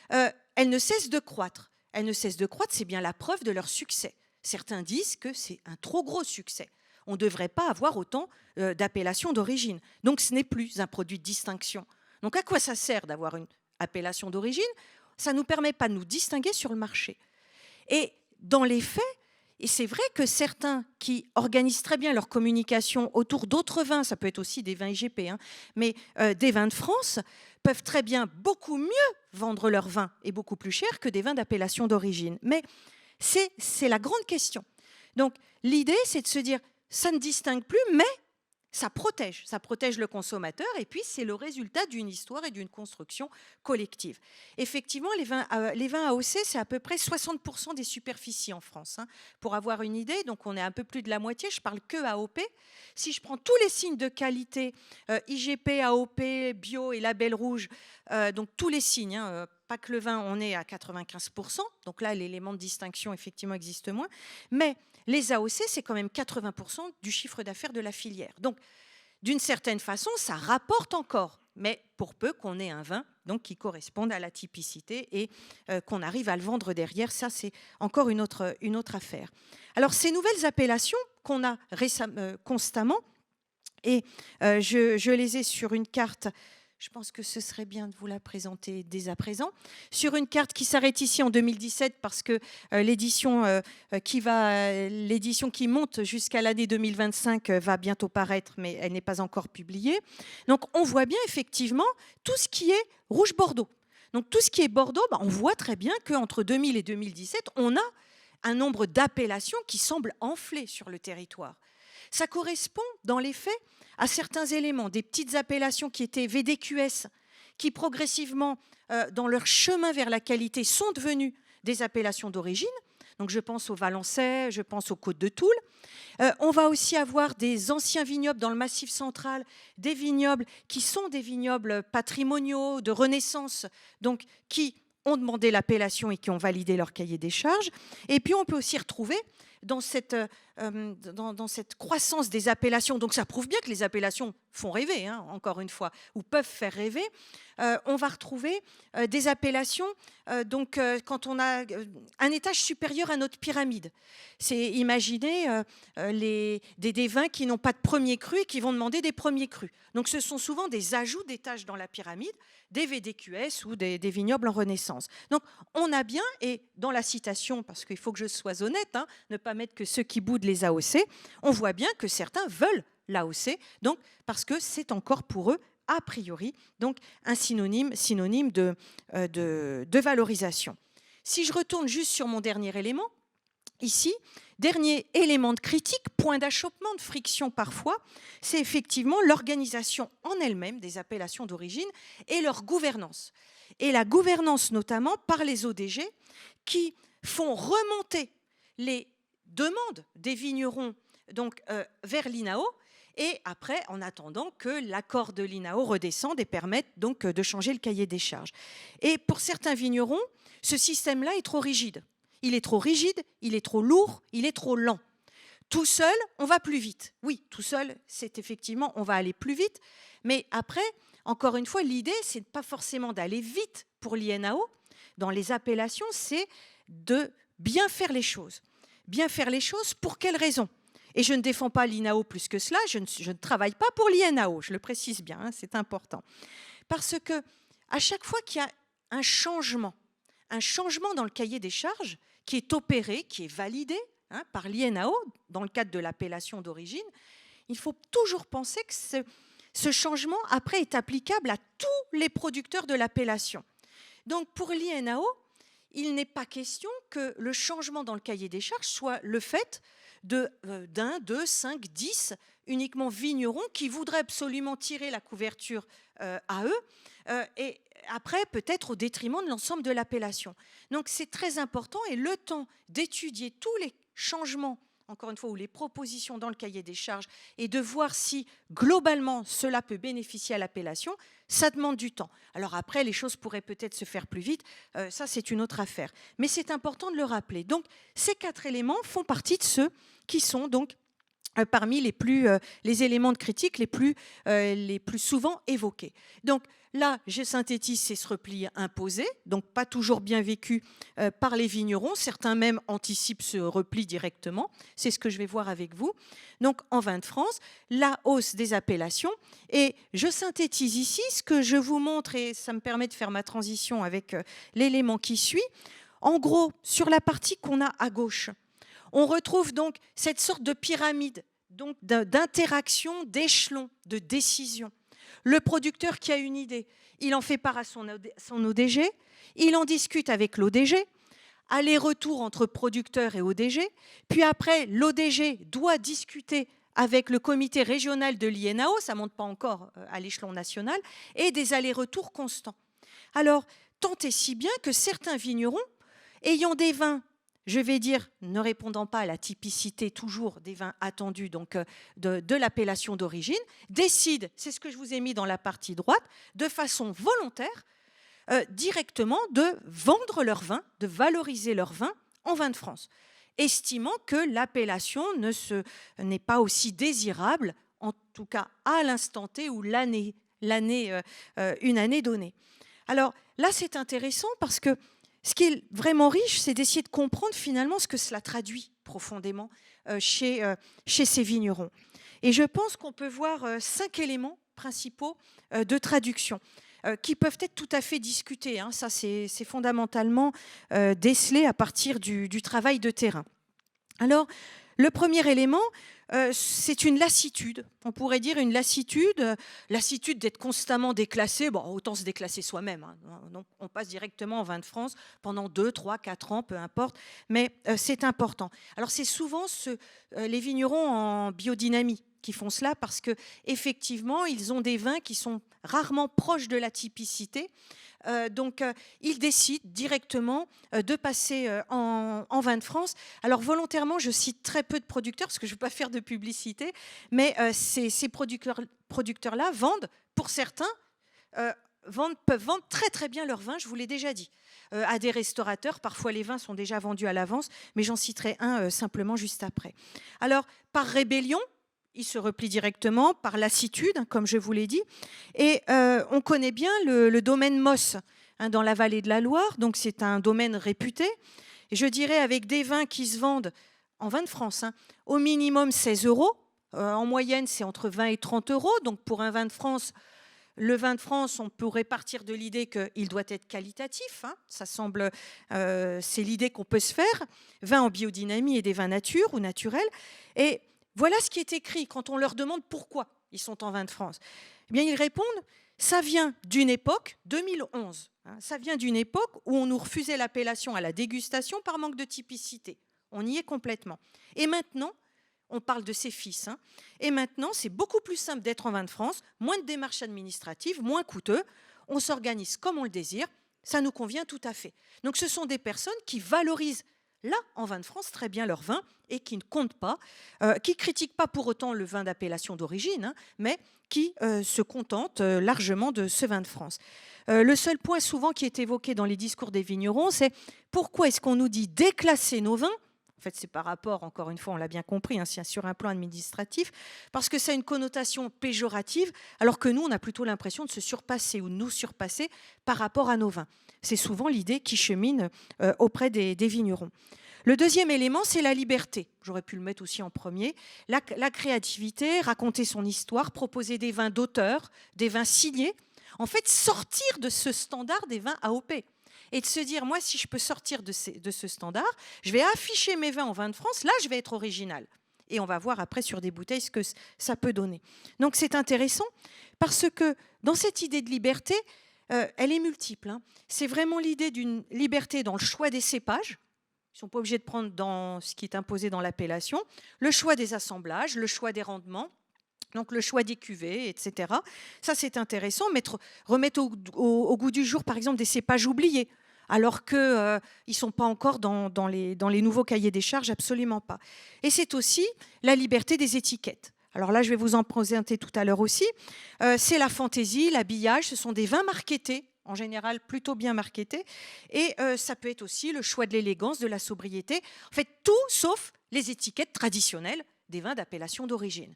elles ne cessent de croître. Elles ne cessent de croître, c'est bien la preuve de leur succès. Certains disent que c'est un trop gros succès. On ne devrait pas avoir autant d'appellations d'origine. Donc ce n'est plus un produit de distinction. Donc à quoi ça sert d'avoir une appellation d'origine? Ça ne nous permet pas de nous distinguer sur le marché. Et dans les faits, et c'est vrai que certains qui organisent très bien leur communication autour d'autres vins, ça peut être aussi des vins IGP, mais des vins de France, peuvent très bien beaucoup mieux vendre leurs vins et beaucoup plus cher que des vins d'appellation d'origine. Mais c'est la grande question. Donc l'idée, c'est de se dire, ça ne distingue plus, mais ça protège le consommateur et puis c'est le résultat d'une histoire et d'une construction collective. Effectivement, les vins AOC, c'est à peu près 60% des superficies en France. Pour avoir une idée, donc on est un peu plus de la moitié, je parle que AOP. Si je prends tous les signes de qualité, IGP, AOP, bio et label rouge, donc tous les signes, pas que le vin, on est à 95%, donc là l'élément de distinction effectivement existe moins, mais les AOC, c'est quand même 80% du chiffre d'affaires de la filière. Donc, d'une certaine façon, ça rapporte encore, mais pour peu qu'on ait un vin donc, qui corresponde à la typicité et qu'on arrive à le vendre derrière, ça, c'est encore une autre affaire. Alors, ces nouvelles appellations qu'on a constamment, et je les ai sur une carte. Je pense que ce serait bien de vous la présenter dès à présent. Sur une carte qui s'arrête ici en 2017 parce que l'édition qui monte jusqu'à l'année 2025 va bientôt paraître, mais elle n'est pas encore publiée. Donc on voit bien effectivement tout ce qui est rouge-bordeaux. Donc tout ce qui est Bordeaux, on voit très bien qu'entre 2000 et 2017, on a un nombre d'appellations qui semble enfler sur le territoire. Ça correspond dans les faits à certains éléments, des petites appellations qui étaient VDQS, qui progressivement, dans leur chemin vers la qualité, sont devenues des appellations d'origine. Donc je pense au Valençay, je pense aux Côtes de Toul. On va aussi avoir des anciens vignobles dans le Massif central, des vignobles qui sont des vignobles patrimoniaux, de renaissance, donc qui ont demandé l'appellation et qui ont validé leur cahier des charges. Et puis on peut aussi retrouver dans cette croissance des appellations, donc ça prouve bien que les appellations font rêver, encore une fois, ou peuvent faire rêver, on va retrouver des appellations quand on a un étage supérieur à notre pyramide. C'est imaginer des vins qui n'ont pas de premier cru et qui vont demander des premiers crus. Donc ce sont souvent des ajouts d'étages dans la pyramide, des VDQS ou des vignobles en renaissance. Donc on a bien, et dans la citation, parce qu'il faut que je sois honnête, ne pas mettre que ceux qui boudent les AOC, on voit bien que certains veulent l'AOC, donc parce que c'est encore pour eux, a priori, donc un synonyme de valorisation. Si je retourne juste sur mon dernier élément, ici, dernier élément de critique, point d'achoppement, de friction parfois, c'est effectivement l'organisation en elle-même des appellations d'origine et leur gouvernance. Et la gouvernance notamment par les ODG qui font remonter les demandes des vignerons donc, vers l'INAO, et après, en attendant que l'accord de l'INAO redescende et permette donc de changer le cahier des charges. Et pour certains vignerons, ce système-là est trop rigide. Il est trop rigide, il est trop lourd, il est trop lent. Tout seul, on va plus vite. Oui, tout seul, c'est effectivement, on va aller plus vite. Mais après, encore une fois, l'idée, c'est pas forcément d'aller vite pour l'INAO. Dans les appellations, c'est de bien faire les choses. Bien faire les choses, pour quelles raisons ? Et je ne défends pas l'INAO plus que cela, je ne travaille pas pour l'INAO, je le précise bien, hein, c'est important. Parce que à chaque fois qu'il y a un changement dans le cahier des charges qui est opéré, qui est validé par l'INAO dans le cadre de l'appellation d'origine, il faut toujours penser que ce changement après est applicable à tous les producteurs de l'appellation. Donc pour l'INAO, il n'est pas question que le changement dans le cahier des charges soit le fait d'un, deux, 5, 10 uniquement vignerons qui voudraient absolument tirer la couverture à eux et après peut-être au détriment de l'ensemble de l'appellation. Donc c'est très important et le temps d'étudier tous les changements, encore une fois, ou les propositions dans le cahier des charges et de voir si globalement cela peut bénéficier à l'appellation, ça demande du temps. Alors après, les choses pourraient peut-être se faire plus vite, ça c'est une autre affaire. Mais c'est important de le rappeler. Donc ces 4 éléments font partie de ceux qui sont donc parmi les éléments de critique les plus souvent évoqués. Donc là, je synthétise, c'est ce repli imposé, donc pas toujours bien vécu par les vignerons. Certains même anticipent ce repli directement. C'est ce que je vais voir avec vous. Donc en vin de France, la hausse des appellations. Et je synthétise ici ce que je vous montre, et ça me permet de faire ma transition avec l'élément qui suit. En gros, sur la partie qu'on a à gauche, on retrouve donc cette sorte de pyramide donc d'interaction, d'échelon, de décision. Le producteur qui a une idée, il en fait part à son ODG, il en discute avec l'ODG, aller-retour entre producteur et ODG, puis après, l'ODG doit discuter avec le comité régional de l'INAO, ça ne monte pas encore à l'échelon national, et des allers-retours constants. Alors, tant et si bien que certains vignerons, ayant des vins, je vais dire, ne répondant pas à la typicité toujours des vins attendus donc de l'appellation d'origine, décident, c'est ce que je vous ai mis dans la partie droite, de façon volontaire, directement de vendre leur vin, de valoriser leur vin en vin de France, estimant que l'appellation n'est pas aussi désirable, en tout cas à l'instant T ou une année donnée. Alors là, c'est intéressant parce que ce qui est vraiment riche, c'est d'essayer de comprendre finalement ce que cela traduit profondément chez ces vignerons. Et je pense qu'on peut voir 5 éléments principaux de traduction qui peuvent être tout à fait discutés. Ça, c'est fondamentalement décelé à partir du travail de terrain. Alors, le premier élément, c'est une lassitude. On pourrait dire une lassitude d'être constamment déclassé. Bon, autant se déclasser soi-même. Donc, on passe directement en vin de France pendant 2, 3, 4 ans, peu importe. Mais c'est important. Alors, c'est souvent les vignerons en biodynamie qui font cela parce qu'effectivement, ils ont des vins qui sont rarement proches de la typicité. Donc, ils décident directement de passer en vin de France. Alors, volontairement, je cite très peu de producteurs parce que je ne veux pas faire de publicité, mais ces producteurs-là vendent, pour certains, peuvent vendre très très bien leur vin, je vous l'ai déjà dit, à des restaurateurs. Parfois, les vins sont déjà vendus à l'avance, mais j'en citerai un simplement juste après. Alors, par rébellion, il se replie directement, par lassitude, comme je vous l'ai dit. Et on connaît bien le domaine Moss dans la vallée de la Loire. Donc, c'est un domaine réputé. Et je dirais avec des vins qui se vendent en vin de France, au minimum 16 €. En moyenne, c'est entre 20 et 30 €. Donc, pour un vin de France, le vin de France, on pourrait partir de l'idée qu'il doit être qualitatif. Ça semble, c'est l'idée qu'on peut se faire. Vin en biodynamie et des vins nature ou naturels. Et Voilà ce qui est écrit quand on leur demande pourquoi ils sont en vin de France. Eh bien, ils répondent, ça vient d'une époque, 2011, hein, ça vient d'une époque où on nous refusait l'appellation à la dégustation par manque de typicité. On y est complètement. Et maintenant, on parle de ses fils, hein, et maintenant, c'est beaucoup plus simple d'être en vin de France, moins de démarches administratives, moins coûteux, on s'organise comme on le désire, ça nous convient tout à fait. Donc ce sont des personnes qui valorisent là, en vin de France, très bien leur vin et qui ne comptent pas, qui ne critiquent pas pour autant le vin d'appellation d'origine, hein, mais qui se contentent largement de ce vin de France. Le seul point souvent qui est évoqué dans les discours des vignerons, c'est pourquoi est-ce qu'on nous dit déclasser nos vins ? En fait, c'est par rapport, encore une fois, on l'a bien compris, hein, c'est sur un plan administratif, parce que ça a une connotation péjorative, alors que nous, on a plutôt l'impression de se surpasser ou de nous surpasser par rapport à nos vins. C'est souvent l'idée qui chemine auprès des vignerons. Le deuxième élément, c'est la liberté. J'aurais pu le mettre aussi en premier. La créativité, raconter son histoire, proposer des vins d'auteur, des vins signés. En fait, sortir de ce standard des vins AOP. Et de se dire, moi, si je peux sortir de ce standard, je vais afficher mes vins en vin de France, là, je vais être original. Et on va voir après sur des bouteilles ce que ça peut donner. Donc, c'est intéressant parce que dans cette idée de liberté, elle est multiple, hein. C'est vraiment l'idée d'une liberté dans le choix des cépages. Ils ne sont pas obligés de prendre dans ce qui est imposé dans l'appellation. Le choix des assemblages, le choix des rendements. Donc le choix des cuvées, etc. Ça, c'est intéressant. Remettre au goût du jour, par exemple, des cépages oubliés, alors qu'ils ne sont pas encore dans les nouveaux cahiers des charges, absolument pas. Et c'est aussi la liberté des étiquettes. Alors là, je vais vous en présenter tout à l'heure aussi. C'est la fantaisie, l'habillage, ce sont des vins marketés, en général plutôt bien marketés. Et ça peut être aussi le choix de l'élégance, de la sobriété. En fait, tout sauf les étiquettes traditionnelles des vins d'appellation d'origine.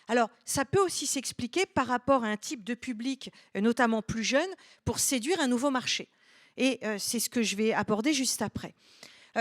Alors, ça peut aussi s'expliquer par rapport à un type de public, notamment plus jeune, pour séduire un nouveau marché. Et c'est ce que je vais aborder juste après.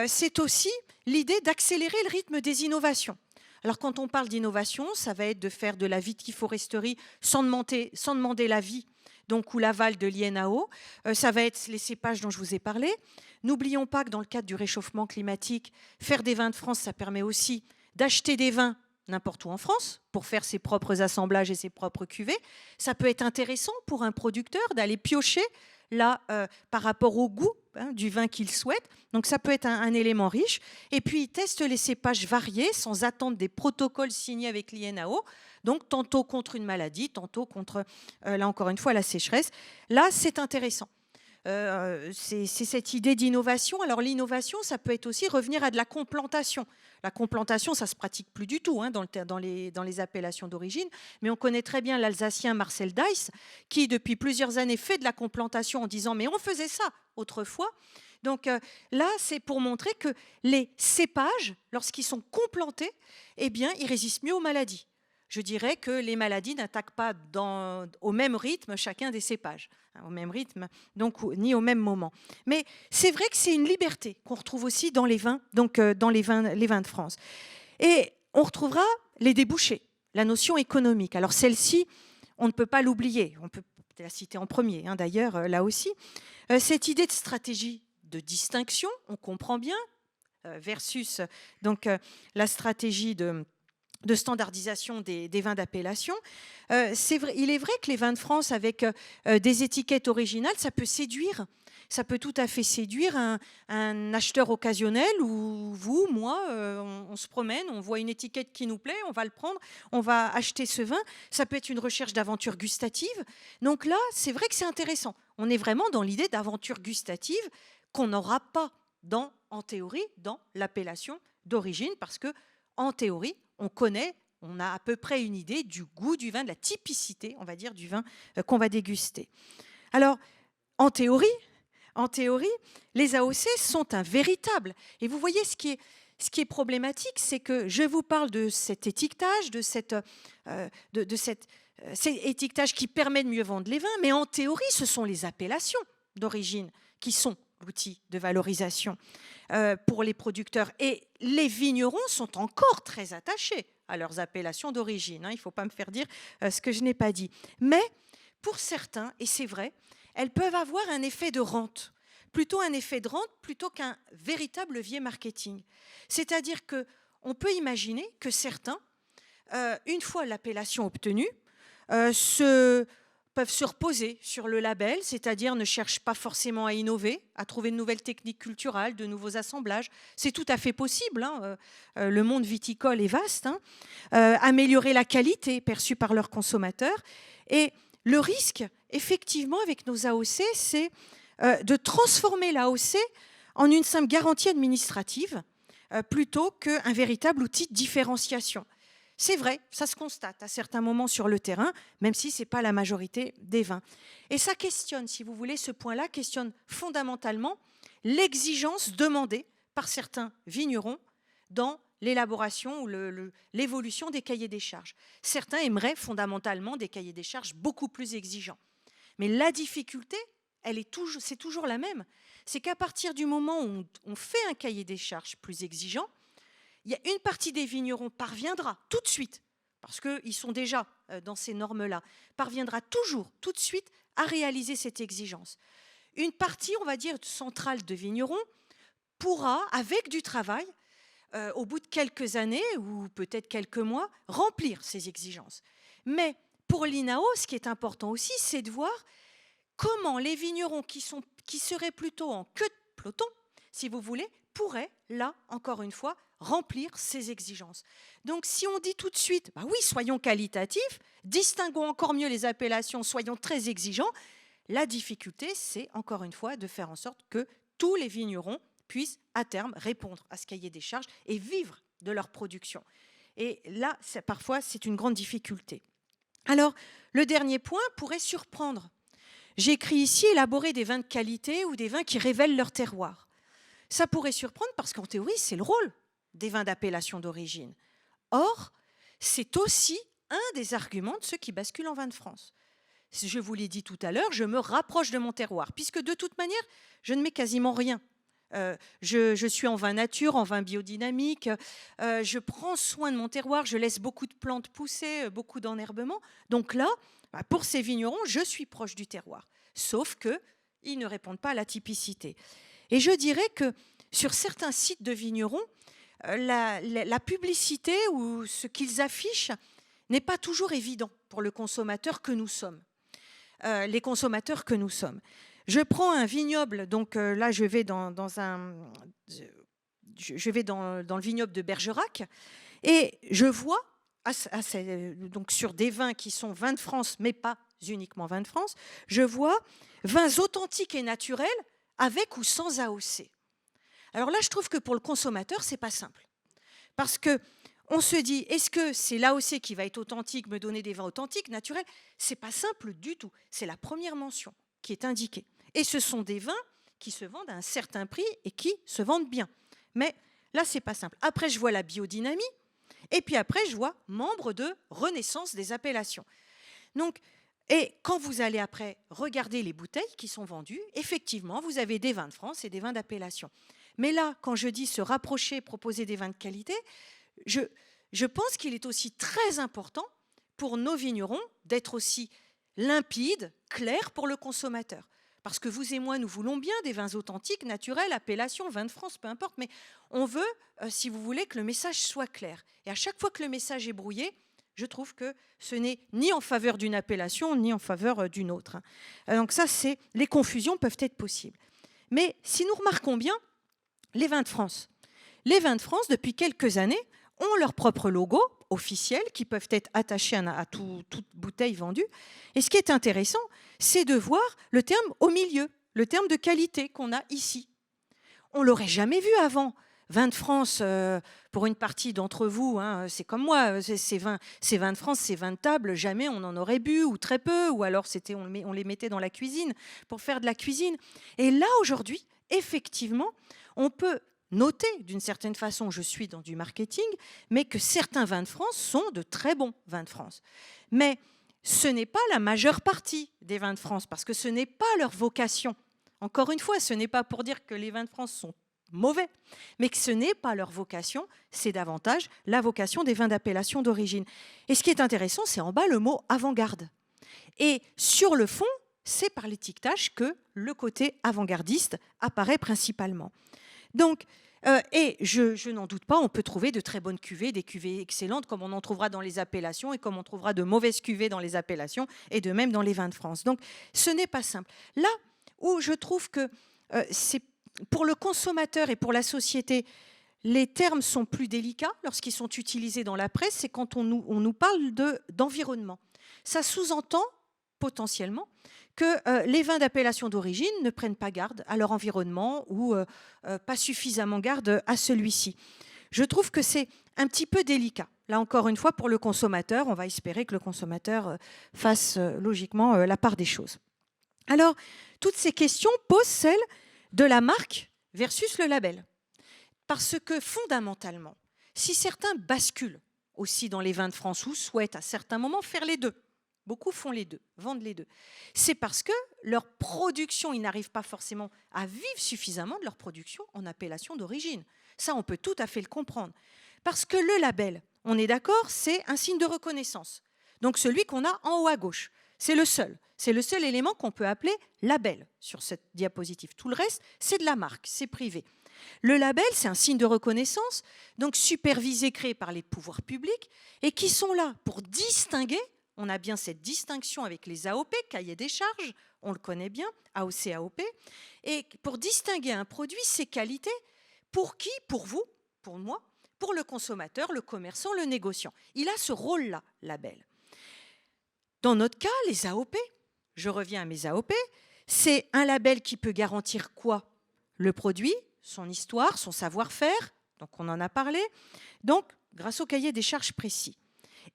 C'est aussi l'idée d'accélérer le rythme des innovations. Alors, quand on parle d'innovation, ça va être de faire de la vitiforesterie sans demander l'avis, donc, ou l'aval de l'INAO. Ça va être les cépages dont je vous ai parlé. N'oublions pas que dans le cadre du réchauffement climatique, faire des vins de France, ça permet aussi d'acheter des vins n'importe où en France, pour faire ses propres assemblages et ses propres cuvées. Ça peut être intéressant pour un producteur d'aller piocher là par rapport au goût du vin qu'il souhaite. Donc ça peut être un élément riche. Et puis, il teste les cépages variés sans attendre des protocoles signés avec l'INAO. Donc, tantôt contre une maladie, tantôt contre, là encore une fois, la sécheresse. Là, c'est intéressant. C'est cette idée d'innovation. Alors l'innovation, ça peut être aussi revenir à de la complantation. La complantation, ça ne se pratique plus du tout dans les appellations d'origine, mais on connaît très bien l'Alsacien Marcel Deiss, qui depuis plusieurs années fait de la complantation en disant « mais on faisait ça autrefois ». Donc là, c'est pour montrer que les cépages, lorsqu'ils sont complantés, eh bien, ils résistent mieux aux maladies. Je dirais que les maladies n'attaquent pas au même rythme chacun des cépages, au même rythme, donc ni au même moment. Mais c'est vrai que c'est une liberté qu'on retrouve aussi dans les vins, donc dans les vins de France. Et on retrouvera les débouchés, la notion économique. Alors celle-ci, on ne peut pas l'oublier. On peut la citer en premier, d'ailleurs, là aussi. Cette idée de stratégie de distinction, on comprend bien, versus donc la stratégie de standardisation des vins d'appellation. Il est vrai que les vins de France avec des étiquettes originales, ça peut séduire. Ça peut tout à fait séduire un acheteur occasionnel ou vous, moi, on se promène, on voit une étiquette qui nous plaît, on va le prendre, on va acheter ce vin. Ça peut être une recherche d'aventure gustative. Donc là, c'est vrai que c'est intéressant. On est vraiment dans l'idée d'aventure gustative qu'on n'aura pas en théorie dans l'appellation d'origine parce que en théorie, on connaît, on a à peu près une idée du goût du vin, de la typicité, on va dire, du vin qu'on va déguster. Alors, en théorie, les AOC sont un véritable. Et vous voyez, ce qui est problématique, c'est que je vous parle de cet étiquetage, de cet étiquetage qui permet de mieux vendre les vins, mais en théorie, ce sont les appellations d'origine qui sont l'outil de valorisation pour les producteurs. Et les vignerons sont encore très attachés à leurs appellations d'origine. Il ne faut pas me faire dire ce que je n'ai pas dit. Mais pour certains, et c'est vrai, elles peuvent avoir un effet de rente, plutôt qu'un véritable levier marketing. C'est-à-dire qu'on peut imaginer que certains une fois l'appellation obtenue, peuvent se reposer sur le label, c'est-à-dire ne cherchent pas forcément à innover, à trouver de nouvelles techniques culturelles, de nouveaux assemblages. C'est tout à fait possible, hein. Le monde viticole est vaste, hein. Améliorer la qualité perçue par leurs consommateurs. Et le risque, effectivement, avec nos AOC, c'est de transformer l'AOC en une simple garantie administrative plutôt qu'un véritable outil de différenciation. C'est vrai, ça se constate à certains moments sur le terrain, même si ce n'est pas la majorité des vins. Et ça questionne, si vous voulez, ce point-là questionne fondamentalement l'exigence demandée par certains vignerons dans l'élaboration ou l'évolution des cahiers des charges. Certains aimeraient fondamentalement des cahiers des charges beaucoup plus exigeants. Mais la difficulté, c'est toujours la même. C'est qu'à partir du moment où on fait un cahier des charges plus exigeant, il y a une partie des vignerons parviendra tout de suite, parce qu'ils sont déjà dans ces normes-là, parviendra toujours tout de suite à réaliser cette exigence. Une partie, on va dire, centrale de vignerons pourra, avec du travail, au bout de quelques années ou peut-être quelques mois, remplir ces exigences. Mais pour l'INAO, ce qui est important aussi, c'est de voir comment les vignerons qui seraient plutôt en queue de peloton, si vous voulez, pourraient, là, encore une fois, remplir ces exigences. Donc, si on dit tout de suite, bah oui, soyons qualitatifs, distinguons encore mieux les appellations, soyons très exigeants, la difficulté, c'est, encore une fois, de faire en sorte que tous les vignerons puissent, à terme, répondre à ce cahier des charges et vivre de leur production. Et là, parfois, c'est une grande difficulté. Alors, le dernier point pourrait surprendre. J'écris ici élaborer des vins de qualité ou des vins qui révèlent leur terroir. Ça pourrait surprendre parce qu'en théorie, c'est le rôle des vins d'appellation d'origine. Or, c'est aussi un des arguments de ceux qui basculent en vin de France. Je vous l'ai dit tout à l'heure, je me rapproche de mon terroir, puisque de toute manière, je ne mets quasiment rien. Je suis en vin nature, en vin biodynamique, je prends soin de mon terroir, je laisse beaucoup de plantes pousser, beaucoup d'enherbement. Donc là, pour ces vignerons, je suis proche du terroir, sauf qu'ils ne répondent pas à la typicité. Et je dirais que sur certains sites de vignerons, la publicité ou ce qu'ils affichent n'est pas toujours évident pour le consommateur que nous sommes, les consommateurs que nous sommes. Je prends un vignoble, donc là je vais dans le vignoble de Bergerac et je vois donc sur des vins qui sont vins de France, mais pas uniquement vins de France, je vois vins authentiques et naturels avec ou sans AOC. Alors là, je trouve que pour le consommateur, c'est pas simple. Parce qu'on se dit, est-ce que c'est l'AOC qui va être authentique, me donner des vins authentiques, naturels? C'est pas simple du tout. C'est la première mention qui est indiquée. Et ce sont des vins qui se vendent à un certain prix et qui se vendent bien. Mais là, c'est pas simple. Après, je vois la biodynamie. Et puis après, je vois membre de Renaissance des appellations. Donc, et quand vous allez après regarder les bouteilles qui sont vendues, effectivement, vous avez des vins de France et des vins d'appellation. Mais là, quand je dis se rapprocher, proposer des vins de qualité, je pense qu'il est aussi très important pour nos vignerons d'être aussi limpides, clairs pour le consommateur. Parce que vous et moi, nous voulons bien des vins authentiques, naturels, appellations, vins de France, peu importe, mais on veut, si vous voulez, que le message soit clair. Et à chaque fois que le message est brouillé, je trouve que ce n'est ni en faveur d'une appellation, ni en faveur d'une autre. Donc ça, les confusions peuvent être possibles. Mais si nous remarquons bien, les vins de France, depuis quelques années, ont leur propre logo officiel qui peuvent être attachés à toute bouteille vendue. Et ce qui est intéressant, c'est de voir le terme au milieu, le terme de qualité qu'on a ici. On ne l'aurait jamais vu avant. Vins de France, pour une partie d'entre vous, hein, c'est comme moi, ces vins de France, ces vins de table, jamais on en aurait bu, ou très peu, ou alors on les mettait dans la cuisine pour faire de la cuisine. Et là, aujourd'hui, effectivement, on peut noter d'une certaine façon, je suis dans du marketing, mais que certains vins de France sont de très bons vins de France. Mais ce n'est pas la majeure partie des vins de France, parce que ce n'est pas leur vocation. Encore une fois, ce n'est pas pour dire que les vins de France sont mauvais, mais que ce n'est pas leur vocation, c'est davantage la vocation des vins d'appellation d'origine. Et ce qui est intéressant, c'est en bas le mot avant-garde. Et sur le fond, c'est par l'étiquetage que le côté avant-gardiste apparaît principalement. Donc, et je n'en doute pas, on peut trouver de très bonnes cuvées, des cuvées excellentes, comme on en trouvera dans les appellations et comme on trouvera de mauvaises cuvées dans les appellations et de même dans les vins de France. Donc, ce n'est pas simple. Là où je trouve que c'est pour le consommateur et pour la société, les termes sont plus délicats lorsqu'ils sont utilisés dans la presse, c'est quand on nous parle d'environnement. Ça sous-entend potentiellement que les vins d'appellation d'origine ne prennent pas garde à leur environnement ou pas suffisamment garde à celui-ci. Je trouve que c'est un petit peu délicat. Là encore une fois, pour le consommateur, on va espérer que le consommateur fasse logiquement la part des choses. Alors, toutes ces questions posent celle de la marque versus le label. Parce que fondamentalement, si certains basculent aussi dans les vins de France ou souhaitent à certains moments faire les deux, beaucoup font les deux, vendent les deux, c'est parce que leur production, ils n'arrivent pas forcément à vivre suffisamment de leur production en appellation d'origine. Ça, on peut tout à fait le comprendre. Parce que le label, on est d'accord, c'est un signe de reconnaissance. Donc celui qu'on a en haut à gauche, c'est le seul. C'est le seul élément qu'on peut appeler label sur cette diapositive. Tout le reste, c'est de la marque, c'est privé. Le label, c'est un signe de reconnaissance, donc supervisé, créé par les pouvoirs publics, et qui sont là pour distinguer. On a bien cette distinction avec les AOP, cahier des charges, on le connaît bien, AOC, AOP, et pour distinguer un produit, ses qualités, pour qui? Pour vous, pour moi, pour le consommateur, le commerçant, le négociant. Il a ce rôle-là, label. Dans notre cas, les AOP, je reviens à mes AOP, c'est un label qui peut garantir quoi? Le produit, son histoire, son savoir-faire, donc on en a parlé, donc grâce au cahier des charges précis.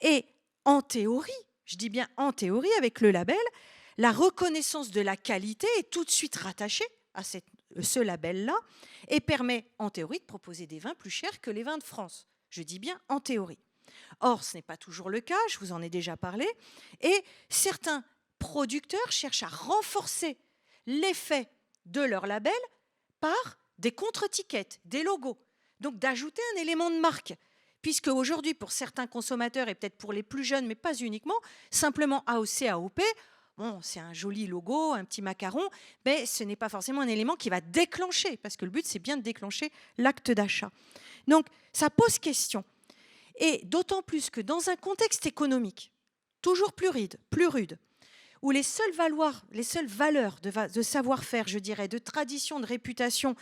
Et en théorie, je dis bien en théorie, avec le label, la reconnaissance de la qualité est tout de suite rattachée à ce label-là et permet en théorie de proposer des vins plus chers que les vins de France. Je dis bien en théorie. Or, ce n'est pas toujours le cas, je vous en ai déjà parlé, et certains producteurs cherchent à renforcer l'effet de leur label par des contre-étiquettes, des logos, donc d'ajouter un élément de marque. Puisque aujourd'hui, pour certains consommateurs, et peut-être pour les plus jeunes, mais pas uniquement, simplement AOC, AOP, bon, c'est un joli logo, un petit macaron, mais ce n'est pas forcément un élément qui va déclencher, parce que le but, c'est bien de déclencher l'acte d'achat. Donc, ça pose question. Et d'autant plus que dans un contexte économique toujours plus rude, où les seules valeurs de savoir-faire, je dirais, de tradition, de réputation,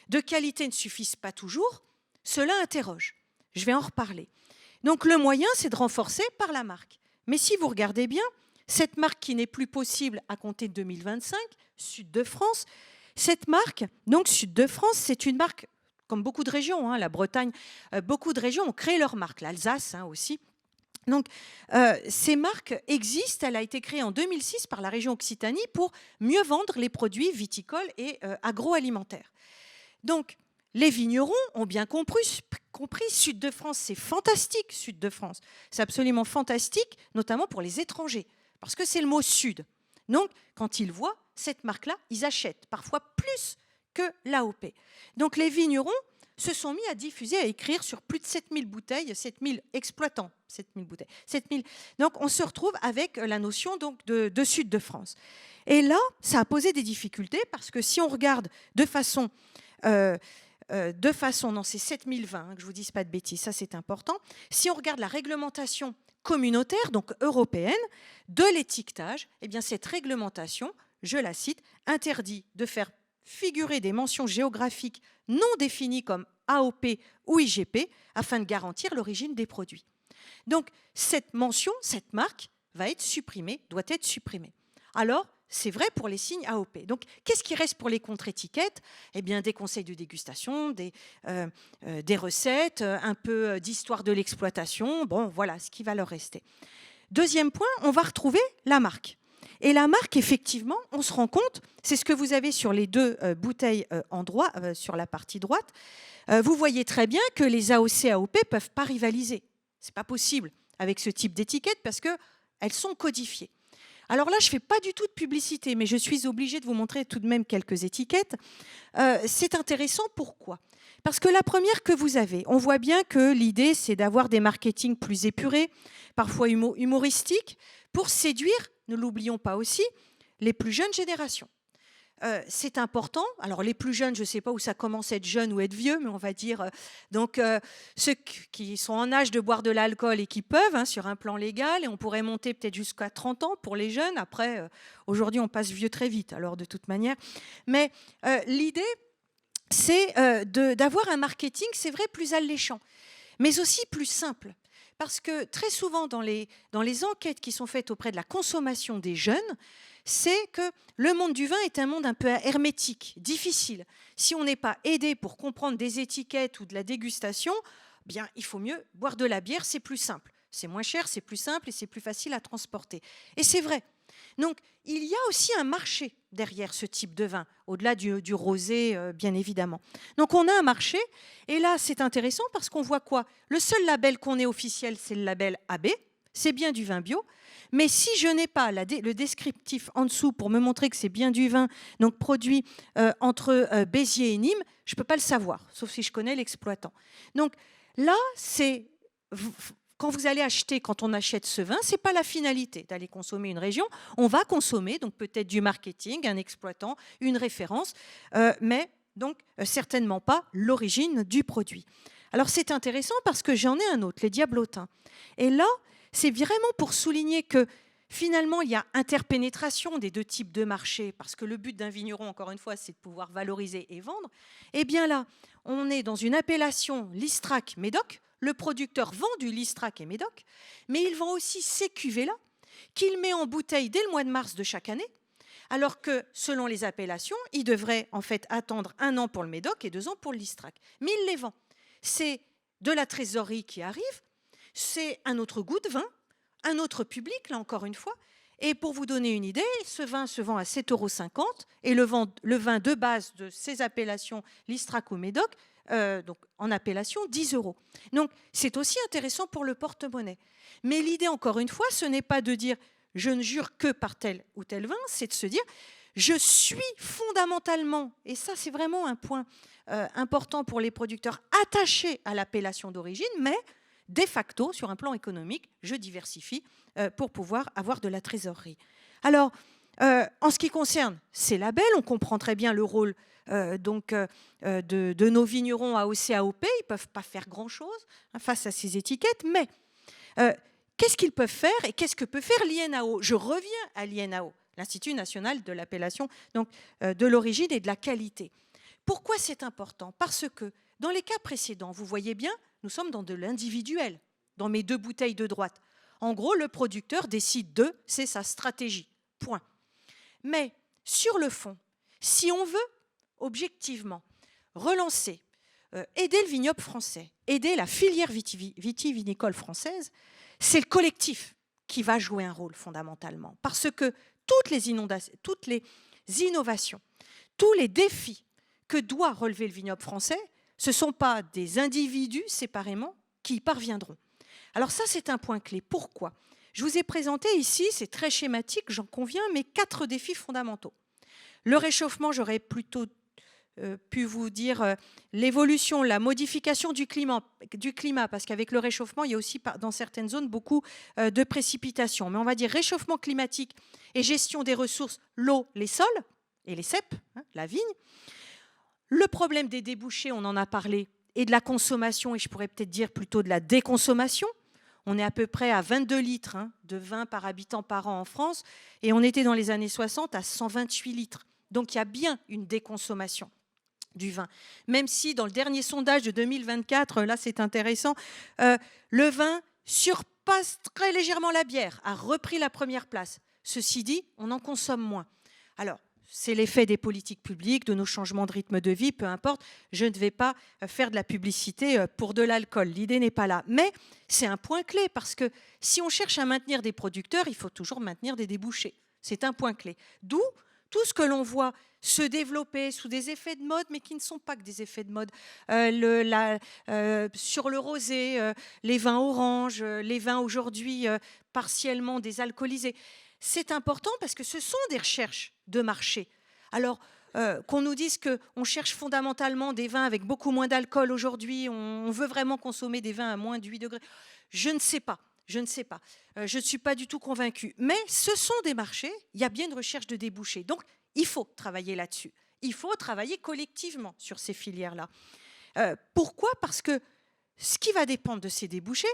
de qualité ne suffisent pas toujours, cela interroge. Je vais en reparler. Donc le moyen, c'est de renforcer par la marque. Mais si vous regardez bien, cette marque qui n'est plus possible à compter de 2025, Sud de France, cette marque, donc Sud de France, c'est une marque, comme beaucoup de régions, la Bretagne, beaucoup de régions ont créé leur marque, l'Alsace aussi. Donc, ces marques existent. Elle a été créée en 2006 par la région Occitanie pour mieux vendre les produits viticoles et agroalimentaires. Donc, les vignerons ont bien compris, Sud de France, c'est fantastique, Sud de France. C'est absolument fantastique, notamment pour les étrangers, parce que c'est le mot Sud. Donc, quand ils voient cette marque-là, ils achètent, parfois plus que l'AOP. Donc, les vignerons se sont mis à diffuser, à écrire sur plus de 7000 bouteilles, 7000 exploitants, 7000 bouteilles. 7000. Donc, on se retrouve avec la notion donc, de Sud de France. Et là, ça a posé des difficultés, parce que si on regarde de façon non, c'est 7020, que je ne vous dise pas de bêtises, ça c'est important. Si on regarde la réglementation communautaire, donc européenne, de l'étiquetage, eh bien cette réglementation, je la cite, interdit de faire figurer des mentions géographiques non définies comme AOP ou IGP afin de garantir l'origine des produits. Donc cette mention, cette marque va être supprimée, doit être supprimée. Alors, c'est vrai pour les signes AOP. Donc, qu'est-ce qui reste pour les contre-étiquettes? Eh bien, des conseils de dégustation, des recettes, un peu d'histoire de l'exploitation. Bon, voilà ce qui va leur rester. Deuxième point, on va retrouver la marque. Et la marque, effectivement, on se rend compte, c'est ce que vous avez sur les deux bouteilles sur la partie droite. Vous voyez très bien que les AOC, AOP ne peuvent pas rivaliser. Ce n'est pas possible avec ce type d'étiquette parce qu'elles sont codifiées. Alors là, je ne fais pas du tout de publicité, mais je suis obligée de vous montrer tout de même quelques étiquettes. C'est intéressant, pourquoi? Parce que la première que vous avez, on voit bien que l'idée, c'est d'avoir des marketing plus épurés, parfois humoristiques, pour séduire, ne l'oublions pas aussi, les plus jeunes générations. c'est important. Alors les plus jeunes, je ne sais pas où ça commence à être jeune ou être vieux, mais on va dire ceux qui sont en âge de boire de l'alcool et qui peuvent, hein, sur un plan légal, et on pourrait monter peut-être jusqu'à 30 ans pour les jeunes. Après, aujourd'hui, on passe vieux très vite, alors de toute manière. Mais l'idée, c'est d'avoir un marketing, c'est vrai, plus alléchant, mais aussi plus simple. Parce que très souvent, dans les enquêtes qui sont faites auprès de la consommation des jeunes, c'est que le monde du vin est un monde un peu hermétique, difficile. Si on n'est pas aidé pour comprendre des étiquettes ou de la dégustation, bien, il faut mieux boire de la bière, c'est plus simple. C'est moins cher, c'est plus simple et c'est plus facile à transporter. Et c'est vrai. Donc, il y a aussi un marché derrière ce type de vin, au-delà du rosé, bien évidemment. Donc, on a un marché, et là, c'est intéressant parce qu'on voit quoi? Le seul label qu'on ait officiel, c'est le label AB, c'est bien du vin bio, mais si je n'ai pas le descriptif en dessous pour me montrer que c'est bien du vin, donc produit entre Béziers et Nîmes, je ne peux pas le savoir, sauf si je connais l'exploitant. Donc là, c'est... Quand vous allez acheter, quand on achète ce vin, ce n'est pas la finalité d'aller consommer une région. On va consommer donc peut-être du marketing, un exploitant, une référence, mais donc certainement pas l'origine du produit. Alors c'est intéressant parce que j'en ai un autre, les diablotins. Et là, c'est vraiment pour souligner que finalement, il y a interpénétration des deux types de marchés, parce que le but d'un vigneron, encore une fois, c'est de pouvoir valoriser et vendre. Et bien là, on est dans une appellation Listrac-Médoc. Le producteur vend du Listrac et Médoc, mais il vend aussi ces cuvées-là, qu'il met en bouteille dès le mois de mars de chaque année, alors que, selon les appellations, il devrait en fait attendre 1 an pour le Médoc et 2 ans pour le Listrac. Mais il les vend. C'est de la trésorerie qui arrive, c'est un autre goût de vin, un autre public, là encore une fois. Et pour vous donner une idée, ce vin se vend à 7,50 € et le vin de base de ces appellations, Listrac ou Médoc, donc en appellation, 10 €. Donc c'est aussi intéressant pour le porte-monnaie. Mais l'idée, encore une fois, ce n'est pas de dire je ne jure que par tel ou tel vin, c'est de se dire je suis fondamentalement, et ça c'est vraiment un point important pour les producteurs, attachés à l'appellation d'origine, mais de facto, sur un plan économique, je diversifie pour pouvoir avoir de la trésorerie. Alors, en ce qui concerne ces labels, on comprend très bien le rôle de nos vignerons AOC, AOP. Ils ne peuvent pas faire grand-chose face à ces étiquettes, mais qu'est-ce qu'ils peuvent faire et qu'est-ce que peut faire l'INAO? Je reviens à l'INAO, l'Institut national de l'appellation, donc de l'origine et de la qualité. Pourquoi c'est important? Parce que dans les cas précédents, vous voyez bien, nous sommes dans de l'individuel, dans mes 2 bouteilles de droite. En gros, le producteur décide c'est sa stratégie, point. Mais sur le fond, si on veut objectivement relancer, aider le vignoble français, aider la filière vitivinicole française, c'est le collectif qui va jouer un rôle fondamentalement. Parce que toutes les innovations, tous les défis que doit relever le vignoble français, ce ne sont pas des individus séparément qui y parviendront. Alors ça, c'est un point clé. Pourquoi? Je vous ai présenté ici, c'est très schématique, j'en conviens, mais 4 défis fondamentaux. Le réchauffement, j'aurais plutôt pu vous dire l'évolution, la modification du climat, parce qu'avec le réchauffement, il y a aussi dans certaines zones beaucoup de précipitations. Mais on va dire réchauffement climatique et gestion des ressources, l'eau, les sols et les cèpes, hein, la vigne. Le problème des débouchés, on en a parlé, et de la consommation, et je pourrais peut-être dire plutôt de la déconsommation. On est à peu près à 22 litres de vin par habitant par an en France, et on était dans les années 60 à 128 litres. Donc il y a bien une déconsommation du vin. Même si dans le dernier sondage de 2024, là c'est intéressant, le vin surpasse très légèrement la bière, a repris la première place. Ceci dit, on en consomme moins. Alors, c'est l'effet des politiques publiques, de nos changements de rythme de vie, peu importe. Je ne vais pas faire de la publicité pour de l'alcool. L'idée n'est pas là. Mais c'est un point clé parce que si on cherche à maintenir des producteurs, il faut toujours maintenir des débouchés. C'est un point clé. D'où tout ce que l'on voit se développer sous des effets de mode, mais qui ne sont pas que des effets de mode. Sur le rosé, les vins oranges, les vins aujourd'hui partiellement désalcoolisés. C'est important parce que ce sont des recherches de marché. Alors, qu'on nous dise qu'on cherche fondamentalement des vins avec beaucoup moins d'alcool aujourd'hui, on veut vraiment consommer des vins à moins de 8 degrés, je ne sais pas. Je ne sais pas. Je ne suis pas du tout convaincue. Mais ce sont des marchés, il y a bien une recherche de débouchés. Donc, il faut travailler là-dessus. Il faut travailler collectivement sur ces filières-là. Pourquoi ? Parce que ce qui va dépendre de ces débouchés,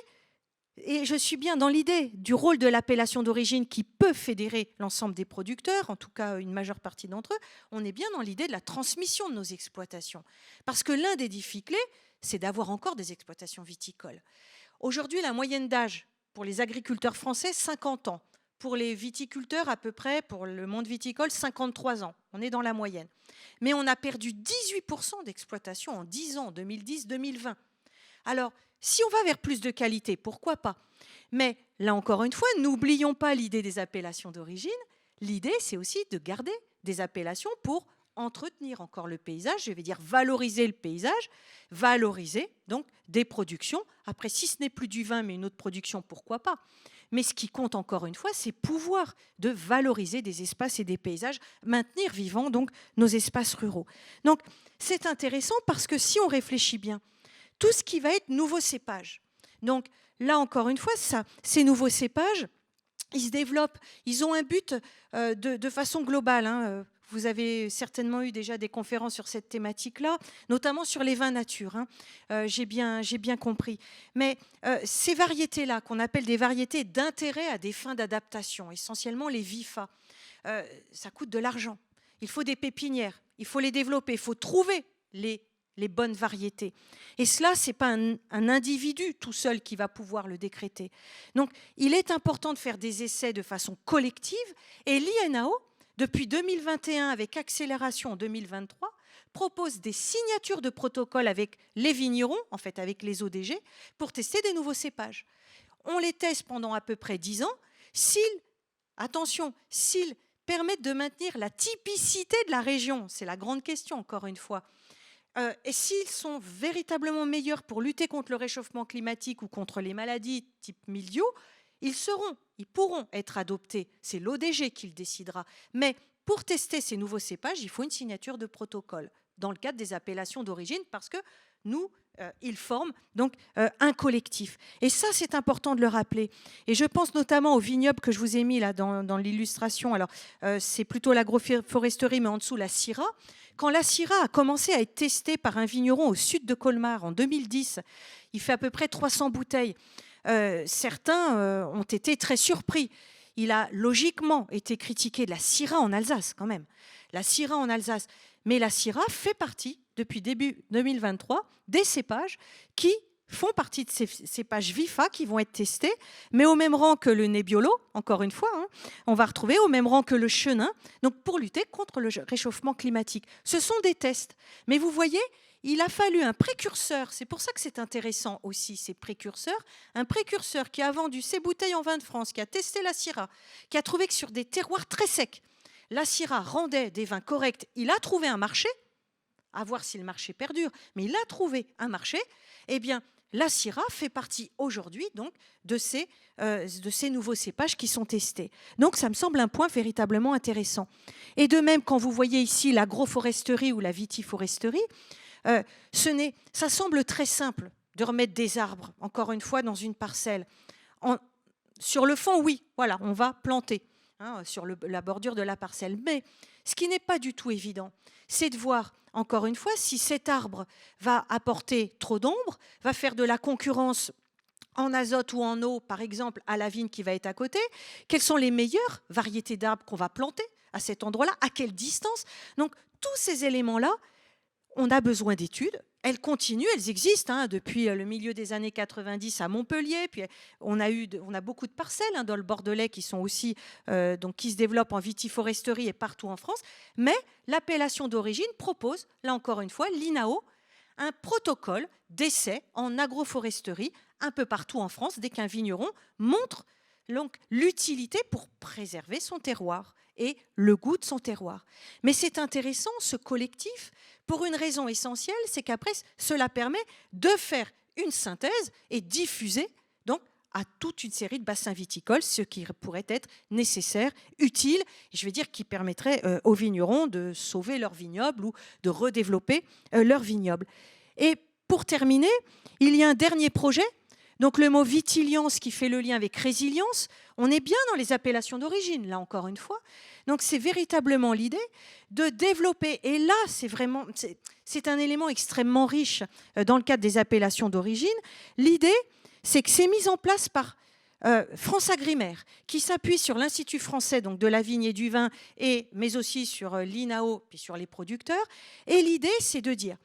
et je suis bien dans l'idée du rôle de l'appellation d'origine qui peut fédérer l'ensemble des producteurs, en tout cas une majeure partie d'entre eux, on est bien dans l'idée de la transmission de nos exploitations. Parce que l'un des défis clés, c'est d'avoir encore des exploitations viticoles. Aujourd'hui, la moyenne d'âge pour les agriculteurs français, 50 ans. Pour les viticulteurs, à peu près, pour le monde viticole, 53 ans. On est dans la moyenne. Mais on a perdu 18% d'exploitation en 10 ans, 2010-2020. Alors, si on va vers plus de qualité, pourquoi pas ? Mais là encore une fois, n'oublions pas l'idée des appellations d'origine. L'idée, c'est aussi de garder des appellations pour entretenir encore le paysage, je vais dire valoriser le paysage, valoriser donc des productions. Après, si ce n'est plus du vin, mais une autre production, pourquoi pas ? Mais ce qui compte encore une fois, c'est pouvoir de valoriser des espaces et des paysages, maintenir vivants donc nos espaces ruraux. Donc c'est intéressant parce que si on réfléchit bien, tout ce qui va être nouveaux cépages. Donc là encore une fois, ces nouveaux cépages, ils se développent, ils ont un but de façon globale. Vous avez certainement eu déjà des conférences sur cette thématique-là, notamment sur les vins nature. J'ai bien compris. Mais ces variétés-là, qu'on appelle des variétés d'intérêt à des fins d'adaptation, essentiellement les VIFA, ça coûte de l'argent. Il faut des pépinières, il faut les développer, il faut trouver les bonnes variétés. Et cela, ce n'est pas un individu tout seul qui va pouvoir le décréter. Donc, il est important de faire des essais de façon collective. Et l'INAO, depuis 2021, avec accélération en 2023, propose des signatures de protocole avec les vignerons, en fait avec les ODG, pour tester des nouveaux cépages. On les teste pendant à peu près 10 ans. S'ils permettent de maintenir la typicité de la région, c'est la grande question, encore une fois, et s'ils sont véritablement meilleurs pour lutter contre le réchauffement climatique ou contre les maladies type mildiou, ils pourront être adoptés. C'est l'ODG qui le décidera. Mais pour tester ces nouveaux cépages, il faut une signature de protocole dans le cadre des appellations d'origine parce que ils forment donc un collectif. Et ça, c'est important de le rappeler. Et je pense notamment au vignoble que je vous ai mis là dans l'illustration. Alors, c'est plutôt l'agroforesterie, mais en dessous, la Syrah. Quand la Syrah a commencé à être testée par un vigneron au sud de Colmar en 2010, il fait à peu près 300 bouteilles. Certains ont été très surpris. Il a logiquement été critiqué de la Syrah en Alsace, quand même. La Syrah en Alsace. Mais la Syrah fait partie, depuis début 2023, des cépages qui font partie de ces cépages VIFA qui vont être testés, mais au même rang que le Nebbiolo, encore une fois, on va retrouver au même rang que le Chenin, donc pour lutter contre le réchauffement climatique. Ce sont des tests. Mais vous voyez, il a fallu un précurseur, c'est pour ça que c'est intéressant aussi, ces précurseurs, un précurseur qui a vendu ses bouteilles en vin de France, qui a testé la Syrah, qui a trouvé que sur des terroirs très secs, la Syrah rendait des vins corrects. Il a trouvé un marché, à voir si le marché perdure, mais il a trouvé un marché. Eh bien, la Syrah fait partie aujourd'hui donc de ces nouveaux cépages qui sont testés. Donc, ça me semble un point véritablement intéressant. Et de même, quand vous voyez ici l'agroforesterie ou la vitiforesterie, ça semble très simple de remettre des arbres, encore une fois, dans une parcelle. Sur le fond, oui, voilà, on va planter sur la bordure de la parcelle. Mais ce qui n'est pas du tout évident, c'est de voir, encore une fois, si cet arbre va apporter trop d'ombre, va faire de la concurrence en azote ou en eau, par exemple, à la vigne qui va être à côté. Quelles sont les meilleures variétés d'arbres qu'on va planter à cet endroit-là? À quelle distance? Donc, tous ces éléments-là, on a besoin d'études. Elles continuent, elles existent depuis le milieu des années 90 à Montpellier. Puis on a beaucoup de parcelles dans le Bordelais qui sont aussi qui se développent en vitiforesterie et partout en France. Mais l'appellation d'origine propose, là encore une fois, l'INAO, un protocole d'essai en agroforesterie un peu partout en France dès qu'un vigneron montre donc l'utilité pour préserver son terroir et le goût de son terroir. Mais c'est intéressant, ce collectif, pour une raison essentielle, c'est qu'après, cela permet de faire une synthèse et diffuser donc à toute une série de bassins viticoles, ce qui pourrait être nécessaire, utile, je vais dire qui permettrait aux vignerons de sauver leur vignoble ou de redévelopper leur vignoble. Et pour terminer, il y a un dernier projet Donc le mot vitiliance qui fait le lien avec résilience, on est bien dans les appellations d'origine, là encore une fois. Donc c'est véritablement l'idée de développer, et là c'est un élément extrêmement riche dans le cadre des appellations d'origine. L'idée, c'est que c'est mis en place par France Agrimaire, qui s'appuie sur l'Institut français donc de la vigne et du vin, mais aussi sur l'INAO, puis sur les producteurs. Et l'idée, c'est de dire,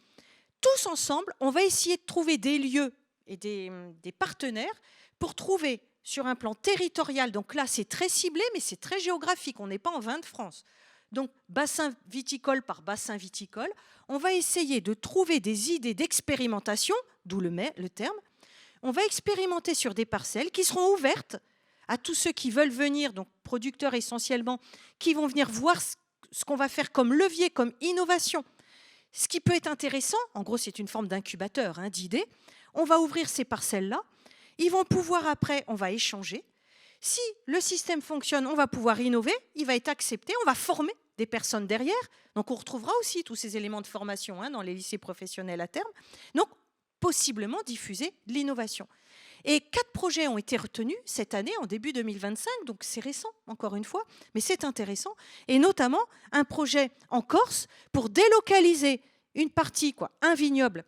tous ensemble, on va essayer de trouver des lieux et des partenaires pour trouver sur un plan territorial, donc là c'est très ciblé, mais c'est très géographique, on n'est pas en vin de France. Donc bassin viticole par bassin viticole, on va essayer de trouver des idées d'expérimentation, d'où le terme. On va expérimenter sur des parcelles qui seront ouvertes à tous ceux qui veulent venir, donc producteurs essentiellement, qui vont venir voir ce qu'on va faire comme levier, comme innovation. Ce qui peut être intéressant, en gros c'est une forme d'incubateur d'idées, on va ouvrir ces parcelles-là, ils vont pouvoir après, on va échanger. Si le système fonctionne, on va pouvoir innover, il va être accepté, on va former des personnes derrière. Donc on retrouvera aussi tous ces éléments de formation dans les lycées professionnels à terme. Donc possiblement diffuser de l'innovation. Et 4 projets ont été retenus cette année, en début 2025, donc c'est récent, encore une fois, mais c'est intéressant. Et notamment un projet en Corse pour délocaliser une partie, un vignoble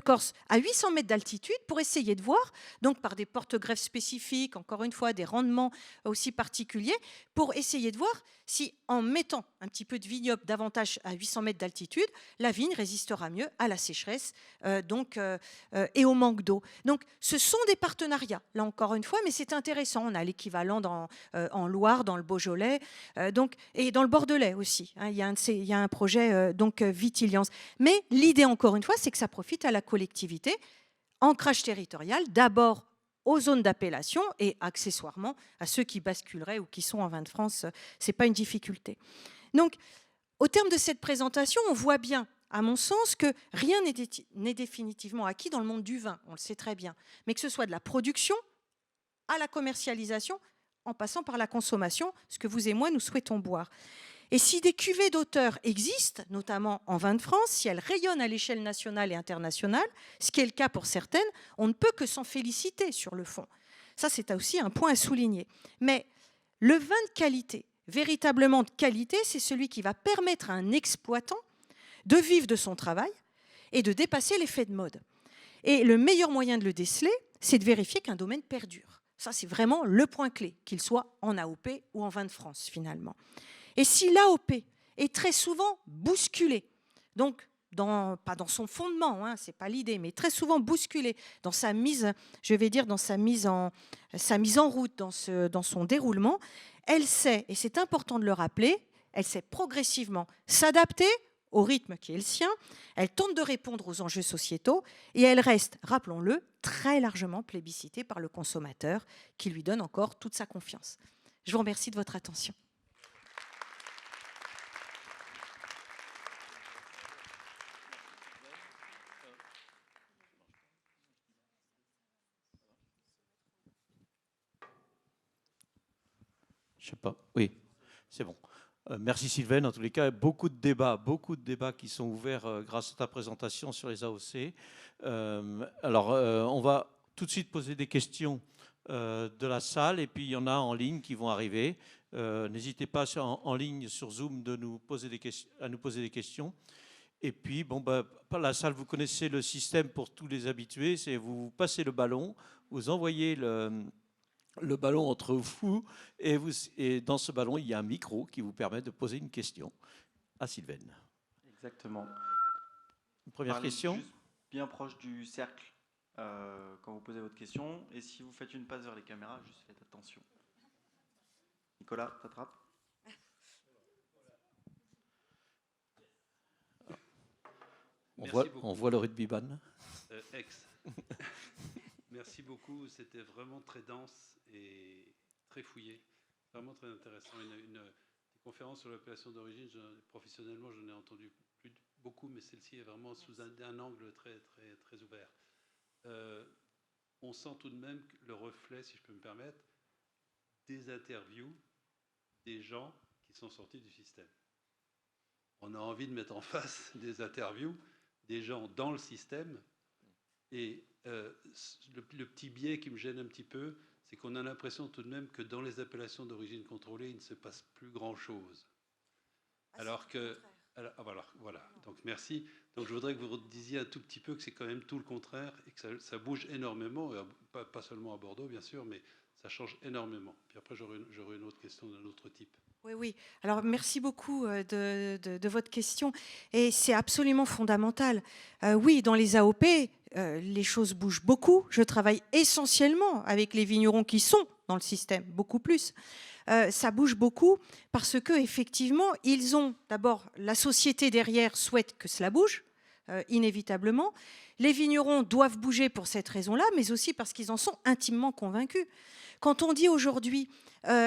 corse à 800 mètres d'altitude pour essayer de voir, donc par des porte-greffes spécifiques, encore une fois, des rendements aussi particuliers, pour essayer de voir si, en mettant un petit peu de vignoble davantage à 800 mètres d'altitude, la vigne résistera mieux à la sécheresse et au manque d'eau. Donc, ce sont des partenariats, là encore une fois, mais c'est intéressant. On a l'équivalent en Loire, dans le Beaujolais, et dans le Bordelais aussi. Il y a un projet Vitiliance. Mais l'idée, encore une fois, c'est que ça profite à la collectivité. Ancrage territorial, d'abord aux zones d'appellation et accessoirement à ceux qui basculeraient ou qui sont en vin de France, ce n'est pas une difficulté. Donc, au terme de cette présentation, on voit bien, à mon sens, que rien n'est définitivement acquis dans le monde du vin, on le sait très bien, mais que ce soit de la production à la commercialisation, en passant par la consommation, ce que vous et moi, nous souhaitons boire. Et si des cuvées d'auteurs existent, notamment en vin de France, si elles rayonnent à l'échelle nationale et internationale, ce qui est le cas pour certaines, on ne peut que s'en féliciter sur le fond. Ça, c'est aussi un point à souligner. Mais le vin de qualité, véritablement de qualité, c'est celui qui va permettre à un exploitant de vivre de son travail et de dépasser l'effet de mode. Et le meilleur moyen de le déceler, c'est de vérifier qu'un domaine perdure. Ça, c'est vraiment le point clé, qu'il soit en AOP ou en vin de France, finalement. Et si l'AOP est très souvent bousculée, donc pas dans son fondement, ce n'est pas l'idée, mais très souvent bousculée dans sa mise, je vais dire, dans sa mise en route, dans son déroulement, elle sait, et c'est important de le rappeler, elle sait progressivement s'adapter au rythme qui est le sien, elle tente de répondre aux enjeux sociétaux et elle reste, rappelons-le, très largement plébiscitée par le consommateur qui lui donne encore toute sa confiance. Je vous remercie de votre attention. Je sais pas. Oui, c'est bon. Merci Sylvaine. En tous les cas, beaucoup de débats qui sont ouverts grâce à ta présentation sur les AOC. On va tout de suite poser des questions de la salle et puis il y en a en ligne qui vont arriver. N'hésitez pas en ligne sur Zoom à nous poser des questions. Et puis, par la salle, vous connaissez le système pour tous les habitués. C'est vous passez le ballon, vous envoyez le ballon entre vous et dans ce ballon, il y a un micro qui vous permet de poser une question à Sylvaine. Exactement. Une première question. Juste bien proche du cercle quand vous posez votre question. Et si vous faites une passe vers les caméras, juste faites attention. Nicolas, t'attrapes. On voit le rugbyman. Merci beaucoup, c'était vraiment très dense et très fouillé, vraiment très intéressant. Une conférence sur l'appellation d'origine, professionnellement j'en ai entendu beaucoup, mais celle-ci est vraiment sous un angle très, très, très ouvert. On sent tout de même le reflet, si je peux me permettre, des interviews des gens qui sont sortis du système. On a envie de mettre en face des interviews des gens dans le système Et le petit biais qui me gêne un petit peu, c'est qu'on a l'impression tout de même que dans les appellations d'origine contrôlée, il ne se passe plus grand-chose. Alors que... voilà. Donc merci. Donc je voudrais que vous disiez un tout petit peu que c'est quand même tout le contraire et que ça bouge énormément, pas seulement à Bordeaux bien sûr, mais ça change énormément. Puis après j'aurai une autre question d'un autre type. Oui. Alors, merci beaucoup de votre question. Et c'est absolument fondamental. Oui, dans les AOP, les choses bougent beaucoup. Je travaille essentiellement avec les vignerons qui sont dans le système, beaucoup plus. Ça bouge beaucoup parce que effectivement, ils ont d'abord la société derrière souhaite que cela bouge, inévitablement. Les vignerons doivent bouger pour cette raison-là, mais aussi parce qu'ils en sont intimement convaincus. Quand on dit aujourd'hui,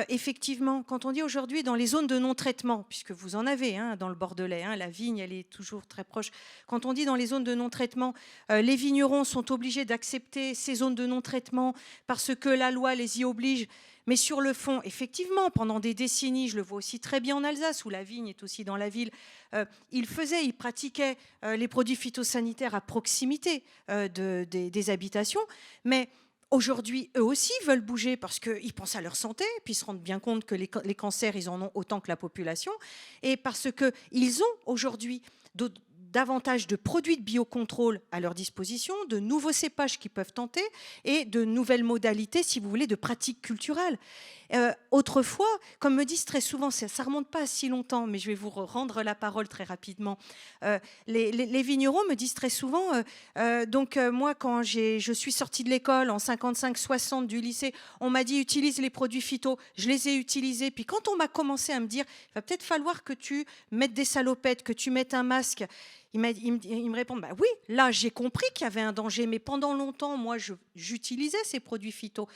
effectivement, quand on dit aujourd'hui dans les zones de non-traitement, puisque vous en avez dans le Bordelais, la vigne, elle est toujours très proche. Quand on dit dans les zones de non-traitement, les vignerons sont obligés d'accepter ces zones de non-traitement parce que la loi les y oblige. Mais sur le fond, effectivement, pendant des décennies, je le vois aussi très bien en Alsace, où la vigne est aussi dans la ville, ils pratiquaient les produits phytosanitaires à proximité des habitations, mais aujourd'hui, eux aussi veulent bouger parce qu'ils pensent à leur santé, puis ils se rendent bien compte que les cancers, ils en ont autant que la population, et parce qu'ils ont aujourd'hui davantage de produits de biocontrôle à leur disposition, de nouveaux cépages qu'ils peuvent tenter et de nouvelles modalités, si vous voulez, de pratiques culturelles. Autrefois, comme me disent très souvent, ça ne remonte pas à si longtemps, mais je vais vous rendre la parole très rapidement. Les vignerons me disent très souvent, moi, quand je suis sortie de l'école en 55-60 du lycée, on m'a dit utilise les produits phyto, je les ai utilisés. Puis quand on m'a commencé à me dire, il va peut-être falloir que tu mettes des salopettes, que tu mettes un masque, ils me répondent, oui, là j'ai compris qu'il y avait un danger, mais pendant longtemps, moi j'utilisais ces produits phyto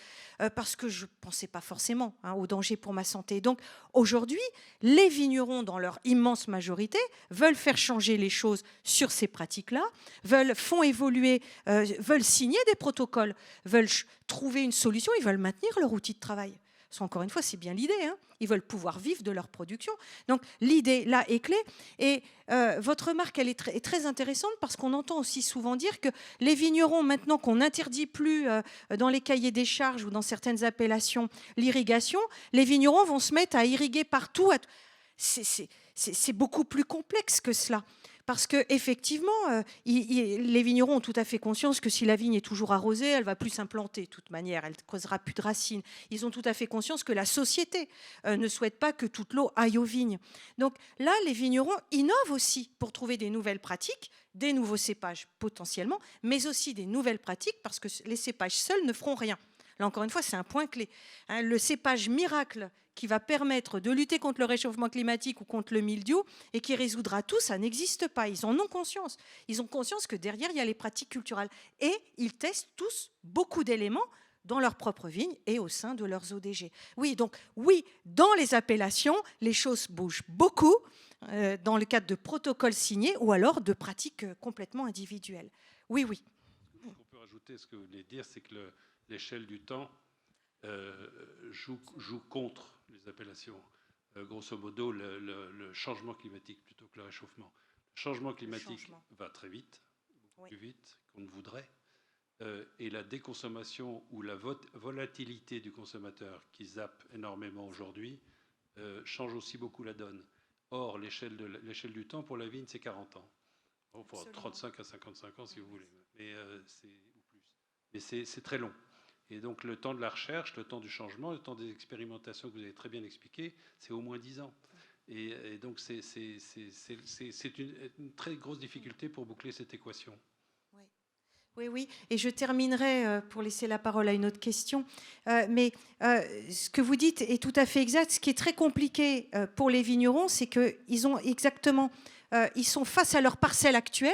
parce que je ne pensais pas forcément au danger pour ma santé. Donc aujourd'hui, les vignerons, dans leur immense majorité, veulent faire changer les choses sur ces pratiques-là, font évoluer, veulent signer des protocoles, veulent trouver une solution, ils veulent maintenir leur outil de travail. Encore une fois, c'est bien l'idée. Ils veulent pouvoir vivre de leur production. Donc, l'idée, là, est clé. Et votre remarque, elle est très intéressante parce qu'on entend aussi souvent dire que les vignerons, maintenant qu'on n'interdit plus dans les cahiers des charges ou dans certaines appellations l'irrigation, les vignerons vont se mettre à irriguer partout. C'est beaucoup plus complexe que cela. Parce qu'effectivement, les vignerons ont tout à fait conscience que si la vigne est toujours arrosée, elle ne va plus s'implanter de toute manière, elle ne causera plus de racines. Ils ont tout à fait conscience que la société ne souhaite pas que toute l'eau aille aux vignes. Donc là, les vignerons innovent aussi pour trouver des nouvelles pratiques, des nouveaux cépages potentiellement, mais aussi des nouvelles pratiques parce que les cépages seuls ne feront rien. Là, encore une fois, c'est un point clé. Le cépage miracle qui va permettre de lutter contre le réchauffement climatique ou contre le mildiou et qui résoudra tout, ça n'existe pas. Ils en ont conscience. Ils ont conscience que derrière, il y a les pratiques culturelles. Et ils testent tous beaucoup d'éléments dans leur propre vigne et au sein de leurs ODG. Oui, donc oui, dans les appellations, les choses bougent beaucoup dans le cadre de protocoles signés ou alors de pratiques complètement individuelles. Oui. Ce qu'on peut rajouter, ce que vous venez de dire, c'est que l'échelle du temps joue contre les appellations. Grosso modo, le changement climatique plutôt que le réchauffement. Le changement climatique va très vite, beaucoup plus vite qu'on ne voudrait. Et la déconsommation ou la volatilité du consommateur qui zappe énormément aujourd'hui change aussi beaucoup la donne. Or, l'échelle du temps pour la vigne, c'est 40 ans. Bon, pour 35 à 55 ans, si vous voulez. Mais c'est très long. Et donc, le temps de la recherche, le temps du changement, le temps des expérimentations que vous avez très bien expliqué, c'est au moins 10 ans. Et donc, c'est une très grosse difficulté pour boucler cette équation. Oui. Et je terminerai pour laisser la parole à une autre question. Mais ce que vous dites est tout à fait exact. Ce qui est très compliqué pour les vignerons, c'est qu'ils ont ils sont face à leur parcelle actuelle.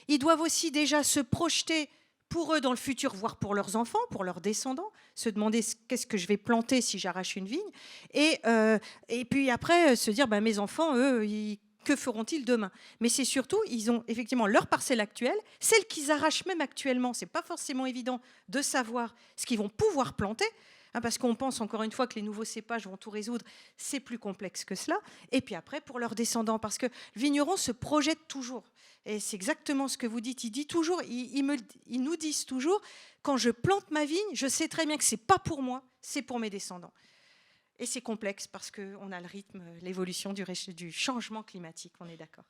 Ils doivent aussi déjà se projeter pour eux dans le futur, voire pour leurs enfants, pour leurs descendants, se demander qu'est-ce que je vais planter si j'arrache une vigne. Et puis après, se dire, mes enfants, eux, que feront-ils demain? Mais c'est surtout, ils ont effectivement leur parcelle actuelle, celle qu'ils arrachent même actuellement. Ce n'est pas forcément évident de savoir ce qu'ils vont pouvoir planter. parce qu'on pense encore une fois que les nouveaux cépages vont tout résoudre. C'est plus complexe que cela. Et puis après, pour leurs descendants, parce que le vigneron se projette toujours. Et c'est exactement ce que vous dites. Il dit toujours, ils nous disent toujours, quand je plante ma vigne, je sais très bien que c'est pas pour moi, c'est pour mes descendants. Et c'est complexe parce qu'on a le rythme, l'évolution du changement climatique, on est d'accord.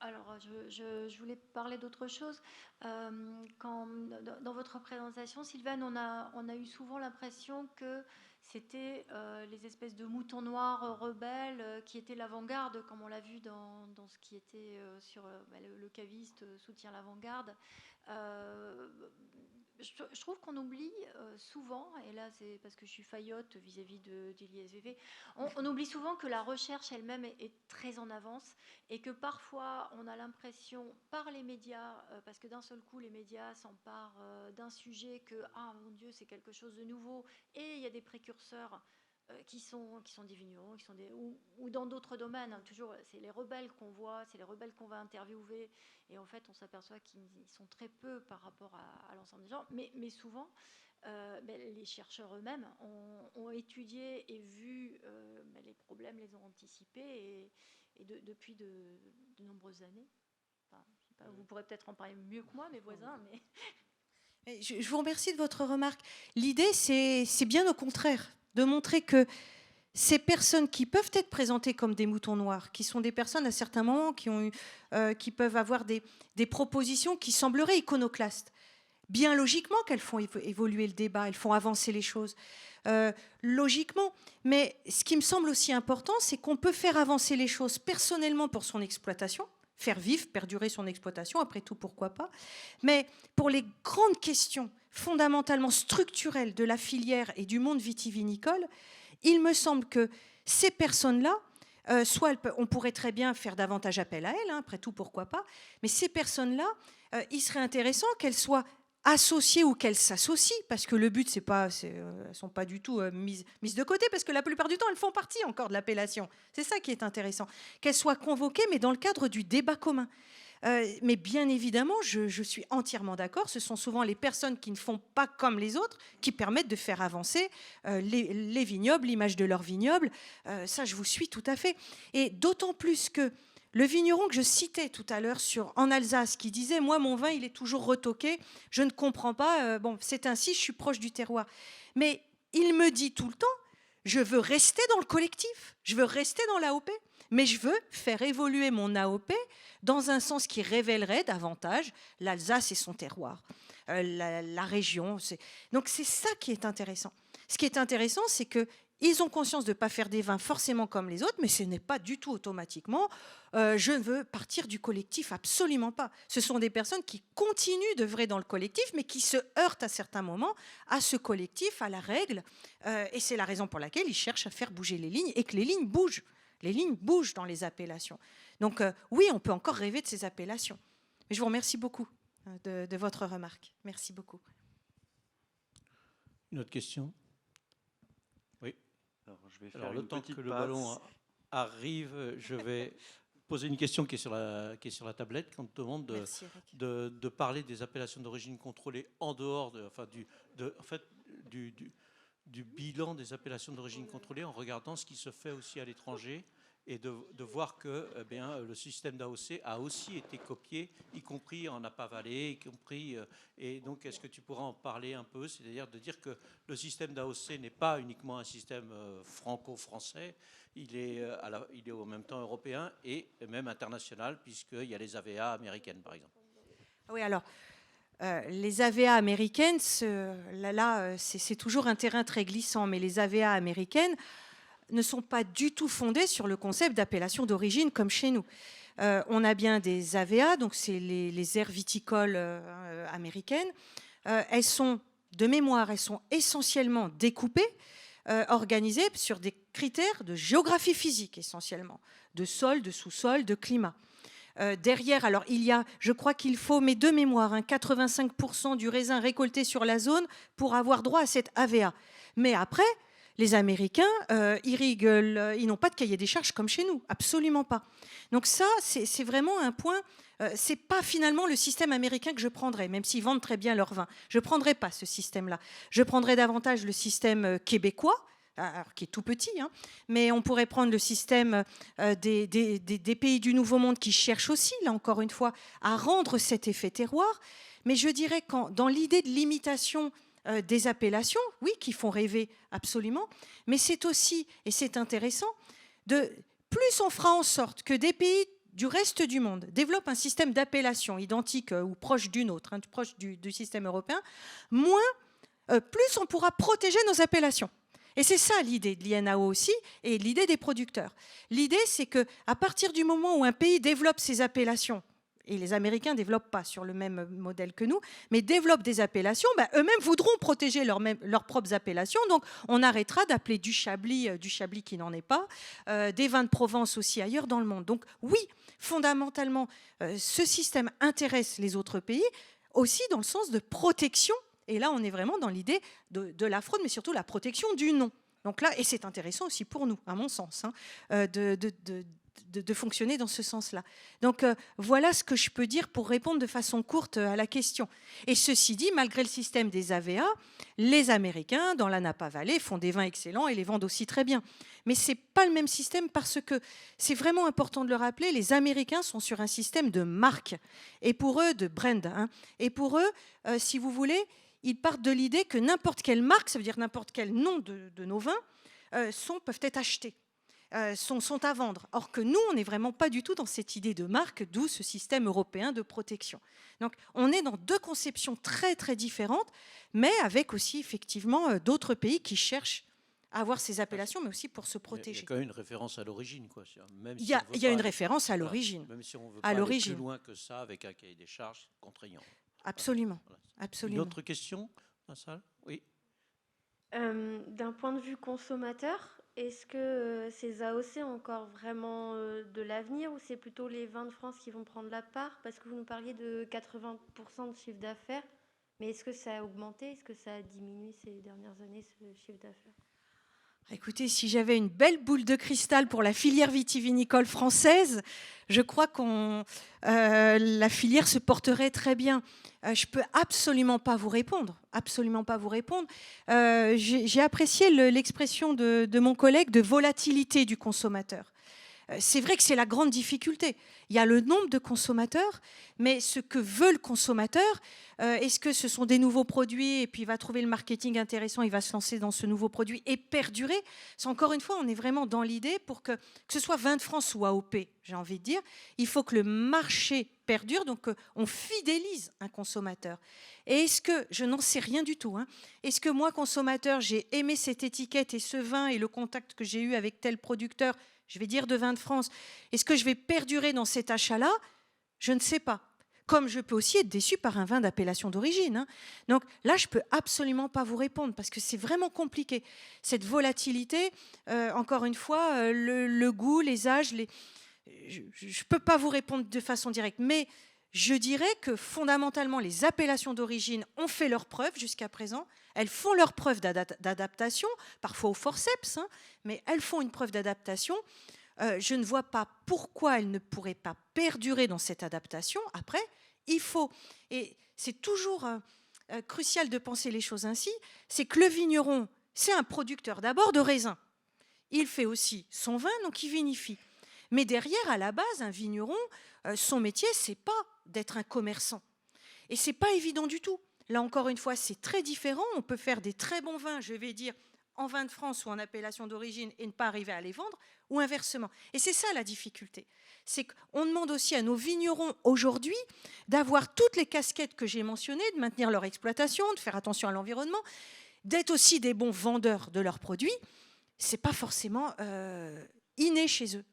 Alors, je voulais parler d'autre chose. Dans votre présentation, Sylvaine, on a eu souvent l'impression que c'était les espèces de moutons noirs rebelles qui étaient l'avant-garde, comme on l'a vu dans ce qui était sur le caviste soutient l'avant-garde. Je trouve qu'on oublie souvent, et là c'est parce que je suis faillotte vis-à-vis de l'ISVV, on oublie souvent que la recherche elle-même est très en avance et que parfois on a l'impression par les médias, parce que d'un seul coup les médias s'emparent d'un sujet que « Ah mon Dieu, c'est quelque chose de nouveau » et il y a des précurseurs qui sont des vignerons, ou dans d'autres domaines. Toujours, c'est les rebelles qu'on voit, c'est les rebelles qu'on va interviewer, et en fait, on s'aperçoit qu'ils sont très peu par rapport à l'ensemble des gens. Mais souvent, les chercheurs eux-mêmes ont étudié et vu les problèmes, les ont anticipés, et depuis de nombreuses années. Enfin, je sais pas, vous pourrez peut-être en parler mieux que moi, mes voisins, mais... Je vous remercie de votre remarque. L'idée, c'est bien au contraire, de montrer que ces personnes qui peuvent être présentées comme des moutons noirs, qui sont des personnes à certains moments qui peuvent avoir des propositions qui sembleraient iconoclastes, bien logiquement qu'elles font évoluer le débat, elles font avancer les choses, logiquement. Mais ce qui me semble aussi important, c'est qu'on peut faire avancer les choses personnellement pour son exploitation, faire vivre, perdurer son exploitation, après tout, pourquoi pas. Mais pour les grandes questions fondamentalement structurelles de la filière et du monde vitivinicole, il me semble que ces personnes-là, soit on pourrait très bien faire davantage appel à elles, après tout, pourquoi pas, mais ces personnes-là, il serait intéressant qu'elles soient associées ou qu'elles s'associent, parce que le but, elles ne sont pas du tout mises de côté, parce que la plupart du temps, elles font partie encore de l'appellation. C'est ça qui est intéressant. Qu'elles soient convoquées, mais dans le cadre du débat commun. Mais bien évidemment, je suis entièrement d'accord, ce sont souvent les personnes qui ne font pas comme les autres qui permettent de faire avancer les vignobles, l'image de leurs vignobles. Ça, je vous suis tout à fait. Et d'autant plus que le vigneron que je citais tout à l'heure en Alsace, qui disait « Moi, mon vin, il est toujours retoqué, je ne comprends pas, bon, c'est ainsi, je suis proche du terroir. » Mais il me dit tout le temps « Je veux rester dans le collectif, je veux rester dans l'AOP, mais je veux faire évoluer mon AOP dans un sens qui révélerait davantage l'Alsace et son terroir, la région. » Donc c'est ça qui est intéressant. Ce qui est intéressant, c'est qu'ils ont conscience de ne pas faire des vins forcément comme les autres, mais ce n'est pas du tout automatiquement je veux partir du collectif, absolument pas. Ce sont des personnes qui continuent d'œuvrer dans le collectif, mais qui se heurtent à certains moments à ce collectif, à la règle, et c'est la raison pour laquelle ils cherchent à faire bouger les lignes, et que les lignes bougent. Les lignes bougent dans les appellations. Donc oui, on peut encore rêver de ces appellations. Mais je vous remercie beaucoup de votre remarque. Merci beaucoup. Une autre question? Oui. Alors, je vais faire le temps que le ballon arrive, je vais poser une question qui est sur la tablette, qu'on te demande de parler des appellations d'origine contrôlée en dehors du bilan des appellations d'origine contrôlée, en regardant ce qui se fait aussi à l'étranger, et de voir que le système d'AOC a aussi été copié, y compris en Napa Valley, et donc est-ce que tu pourras en parler un peu, c'est-à-dire de dire que le système d'AOC n'est pas uniquement un système franco-français, il est en même temps européen et même international, puisqu'il y a les AVA américaines, par exemple. Oui, alors, les AVA américaines, c'est toujours un terrain très glissant, mais les AVA américaines ne sont pas du tout fondées sur le concept d'appellation d'origine comme chez nous. On a bien des AVA, donc c'est les aires viticoles américaines. Elles sont, de mémoire, elles sont essentiellement découpées, organisées sur des critères de géographie physique essentiellement, de sol, de sous-sol, de climat. Derrière, alors je crois qu'il faut, mais de mémoire, 85% du raisin récolté sur la zone pour avoir droit à cette AVA. Mais après, Les Américains ils n'ont pas de cahier des charges comme chez nous, absolument pas. Donc ça, c'est vraiment un point. C'est pas finalement le système américain que je prendrais, même s'ils vendent très bien leur vin. Je prendrais pas ce système-là. Je prendrais davantage le système québécois, alors, qui est tout petit, hein, mais on pourrait prendre le système des pays du Nouveau Monde qui cherchent aussi, là encore une fois, à rendre cet effet terroir. Mais je dirais que dans l'idée de limitation des appellations, oui, qui font rêver absolument, mais c'est aussi, et c'est intéressant, plus on fera en sorte que des pays du reste du monde développent un système d'appellation identique ou proche d'une autre, hein, proche du système européen, plus on pourra protéger nos appellations. Et c'est ça l'idée de l'INAO aussi, et l'idée des producteurs. L'idée, c'est qu'à partir du moment où un pays développe ses appellations, et les Américains ne développent pas sur le même modèle que nous, mais développent des appellations, eux-mêmes voudront protéger leurs propres appellations. Donc, on arrêtera d'appeler du Chablis qui n'en est pas, des vins de Provence aussi ailleurs dans le monde. Donc, oui, fondamentalement, ce système intéresse les autres pays, aussi dans le sens de protection. Et là, on est vraiment dans l'idée de la fraude, mais surtout la protection du nom. Donc là, et c'est intéressant aussi pour nous, à mon sens, hein, de fonctionner dans ce sens-là. Donc voilà ce que je peux dire pour répondre de façon courte à la question. Et ceci dit, malgré le système des AVA, les Américains, dans la Napa Valley, font des vins excellents et les vendent aussi très bien. Mais ce n'est pas le même système parce que c'est vraiment important de le rappeler, les Américains sont sur un système de marque, et pour eux, de brand. Hein. Et pour eux, si vous voulez, ils partent de l'idée que n'importe quelle marque, ça veut dire n'importe quel nom de nos vins, peuvent être achetés. Sont à vendre. Or que nous, on n'est vraiment pas du tout dans cette idée de marque, d'où ce système européen de protection. Donc, on est dans deux conceptions très, très différentes, mais avec aussi, effectivement, d'autres pays qui cherchent à avoir ces appellations, mais aussi pour se protéger. Il y a quand même une référence à l'origine, quoi. Même il y a une référence à l'origine. Même si on veut pas aller plus loin que ça, avec un cahier des charges contraignant. Absolument. Voilà. Absolument. Une autre question dans la salle ? Oui. D'un point de vue consommateur, est-ce que ces AOC ont encore vraiment de l'avenir ou c'est plutôt les vins de France qui vont prendre la part? Parce que vous nous parliez de 80% de chiffre d'affaires, mais est-ce que ça a augmenté? Est-ce que ça a diminué ces dernières années, ce chiffre d'affaires? Écoutez, si j'avais une belle boule de cristal pour la filière vitivinicole française, je crois que la filière se porterait très bien. Je peux absolument pas vous répondre. Absolument pas vous répondre. J'ai apprécié l'expression de mon collègue de volatilité du consommateur. C'est vrai que c'est la grande difficulté. Il y a le nombre de consommateurs, mais ce que veut le consommateur, est-ce que ce sont des nouveaux produits et puis il va trouver le marketing intéressant, il va se lancer dans ce nouveau produit et perdurer? C'est encore une fois, on est vraiment dans l'idée pour que ce soit Vin de France ou AOP, j'ai envie de dire, il faut que le marché perdure, donc on fidélise un consommateur. Et est-ce que, je n'en sais rien du tout, hein, est-ce que moi, consommateur, j'ai aimé cette étiquette et ce vin et le contact que j'ai eu avec tel producteur, je vais dire de Vin de France, est-ce que je vais perdurer dans cet achat-là? Je ne sais pas. Comme je peux aussi être déçu par un vin d'appellation d'origine. Hein. Donc là, je ne peux absolument pas vous répondre parce que c'est vraiment compliqué. Cette volatilité, encore une fois, le goût, les âges, je ne peux pas vous répondre de façon directe. Mais je dirais que fondamentalement, les appellations d'origine ont fait leurs preuves jusqu'à présent. Elles font leur preuve d'adaptation, parfois au forceps, hein, mais elles font une preuve d'adaptation. Je ne vois pas pourquoi elles ne pourraient pas perdurer dans cette adaptation. Après, il faut, et c'est toujours crucial de penser les choses ainsi, c'est que le vigneron, c'est un producteur d'abord de raisin. Il fait aussi son vin, donc il vinifie. Mais derrière, à la base, un vigneron, son métier, c'est pas d'être un commerçant. Et c'est pas évident du tout. Là, encore une fois, c'est très différent. On peut faire des très bons vins, je vais dire, en vin de France ou en appellation d'origine et ne pas arriver à les vendre, ou inversement. Et c'est ça la difficulté. C'est qu'on demande aussi à nos vignerons aujourd'hui d'avoir toutes les casquettes que j'ai mentionnées, de maintenir leur exploitation, de faire attention à l'environnement, d'être aussi des bons vendeurs de leurs produits. Ce n'est pas forcément inné chez eux.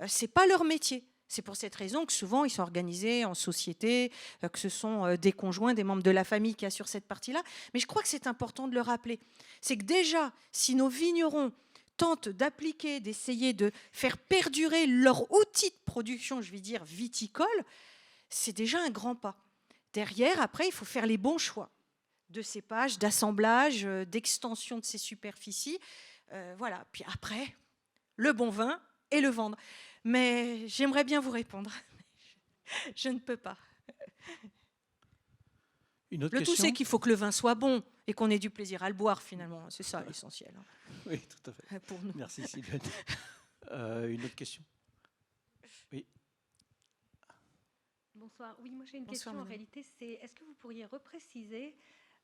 Ce n'est pas leur métier. C'est pour cette raison que souvent, ils sont organisés en société, que ce sont des conjoints, des membres de la famille qui assurent cette partie-là. Mais je crois que c'est important de le rappeler. C'est que déjà, si nos vignerons tentent d'appliquer, d'essayer de faire perdurer leur outil de production, je vais dire viticole, c'est déjà un grand pas. Derrière, après, il faut faire les bons choix de cépage, d'assemblage, d'extension de ces superficies. Voilà. Puis après, le bon vin et le vendre. Mais j'aimerais bien vous répondre. Je ne peux pas. Une autre Le tout, question? c'est qu'il faut que le vin soit bon et qu'on ait du plaisir à le boire, finalement. C'est ça l'essentiel Oui, tout à fait. pour nous. Merci Sylvaine. Une autre question? Oui. Bonsoir. Oui, moi j'ai une Bonsoir, question en madame. réalité, c'est est-ce que vous pourriez repréciser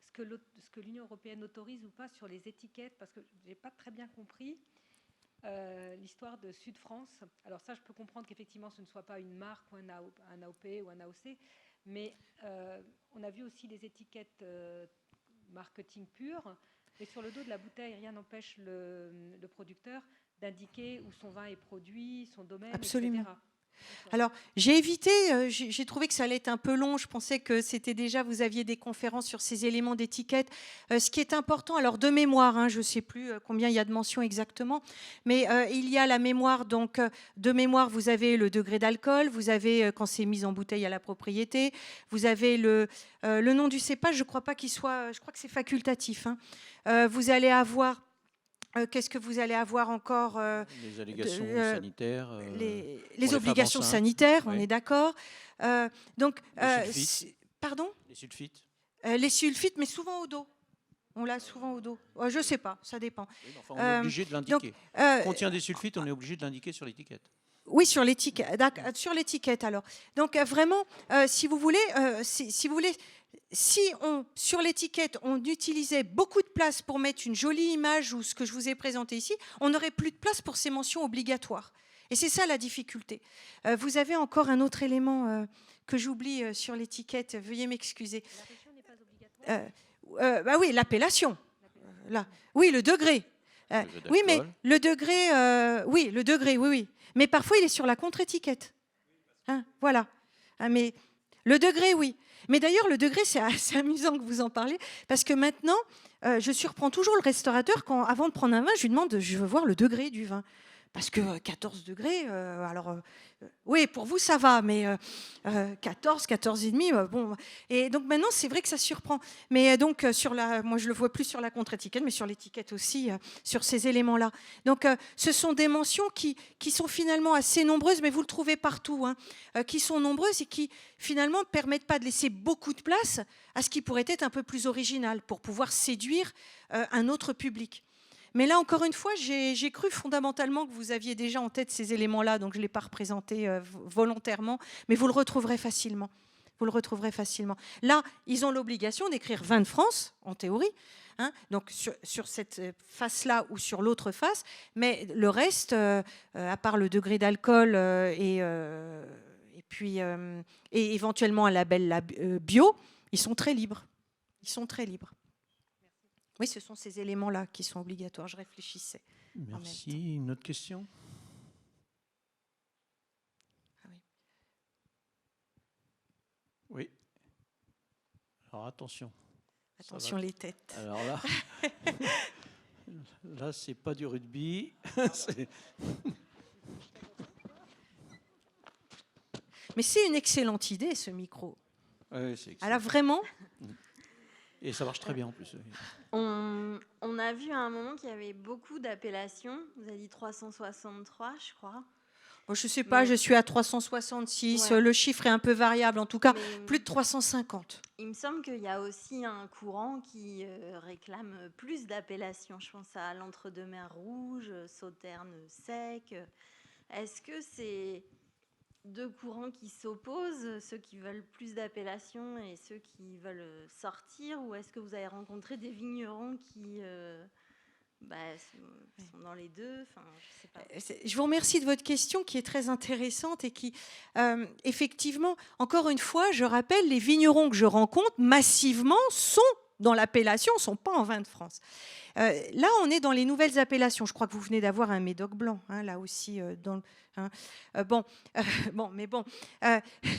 ce que l'Union européenne autorise ou pas sur les étiquettes, parce que je n'ai pas très bien compris l'histoire de Sud France. Alors ça, je peux comprendre qu'effectivement ce ne soit pas une marque ou un AOP ou un AOC, mais on a vu aussi les étiquettes marketing pur, et sur le dos de la bouteille, rien n'empêche le producteur d'indiquer où son vin est produit, son domaine, Absolument. etc. Alors, j'ai évité, j'ai trouvé que ça allait être un peu long. Je pensais que c'était déjà, vous aviez des conférences sur ces éléments d'étiquette. Ce qui est important, alors de mémoire, hein, je ne sais plus combien il y a de mentions exactement, mais il y a la mémoire. Donc, de mémoire, vous avez le degré d'alcool, vous avez quand c'est mis en bouteille à la propriété, vous avez le nom du cépage. Je ne crois pas qu'il soit, je crois que c'est facultatif. Hein. Vous allez avoir. Qu'est-ce que vous allez avoir encore Les allégations sanitaires. les obligations enceintes. sanitaires, on Oui. est d'accord. Donc, Les sulfites. pardon, Les sulfites. les sulfites, mais souvent au dos. On l'a souvent au dos. Je ne sais pas, ça dépend. Oui, mais enfin, on est obligé de l'indiquer. Contient des sulfites, on est obligé de l'indiquer sur l'étiquette. Oui, sur l'étiquette. Sur l'étiquette, alors. Donc, vraiment, si vous voulez, sur l'étiquette, on utilisait beaucoup de place pour mettre une jolie image ou ce que je vous ai présenté ici, on n'aurait plus de place pour ces mentions obligatoires. Et c'est ça la difficulté. Vous avez encore un autre élément que j'oublie sur l'étiquette. Veuillez m'excuser. La région n'est pas obligatoire. Bah oui, l'appellation. Là. Oui, le degré. Oui, mais le degré, oui, le degré, oui, oui. Mais parfois, il est sur la contre-étiquette. Hein, voilà. Mais le degré, oui. Mais d'ailleurs, le degré, c'est assez amusant que vous en parliez, parce que maintenant, je surprends toujours le restaurateur quand, avant de prendre un vin, je lui demande, je veux voir le degré du vin. Parce que 14 degrés, oui, pour vous, ça va, mais 14 et demi, bon. Et donc maintenant, c'est vrai que ça surprend. Mais donc, moi, je le vois plus sur la contre-étiquette, mais sur l'étiquette aussi, sur ces éléments-là. Donc, ce sont des mentions qui sont finalement assez nombreuses, mais vous le trouvez partout, hein, qui sont nombreuses et qui, finalement, ne permettent pas de laisser beaucoup de place à ce qui pourrait être un peu plus original pour pouvoir séduire un autre public. Mais là, encore une fois, j'ai cru fondamentalement que vous aviez déjà en tête ces éléments-là, donc je ne l'ai pas représenté volontairement, mais vous le retrouverez facilement. Vous le retrouverez facilement. Là, ils ont l'obligation d'écrire vin de France, en théorie, hein, donc sur cette face-là ou sur l'autre face, mais le reste, à part le degré d'alcool et éventuellement un label bio, ils sont très libres. Ils sont très libres. Oui, ce sont ces éléments-là qui sont obligatoires. Je réfléchissais. Merci. Une autre question? Ah oui. Oui. Alors attention. Attention les têtes. Alors là, c'est pas du rugby. Mais c'est une excellente idée, ce micro. Oui, c'est Alors vraiment. Et ça marche très bien en plus. On a vu à un moment qu'il y avait beaucoup d'appellations. Vous avez dit 363, je crois. Bon, je ne sais pas, Mais- je suis à 366. Ouais. Le chiffre est un peu variable. En tout cas, Mais plus de 350. il me semble qu'il y a aussi un courant qui réclame plus d'appellations. Je pense à l'Entre-deux-Mers rouge, Sauterne sec. Est-ce que c'est deux courants qui s'opposent, ceux qui veulent plus d'appellations et ceux qui veulent sortir, ou est-ce que vous avez rencontré des vignerons qui sont dans les deux? Enfin, je sais pas. Je vous remercie de votre question qui est très intéressante et qui, effectivement, encore une fois, je rappelle, les vignerons que je rencontre massivement sont dans l'appellation, ne sont pas en vin de France. Là, on est dans les nouvelles appellations. Je crois que vous venez d'avoir un médoc blanc, hein, là aussi.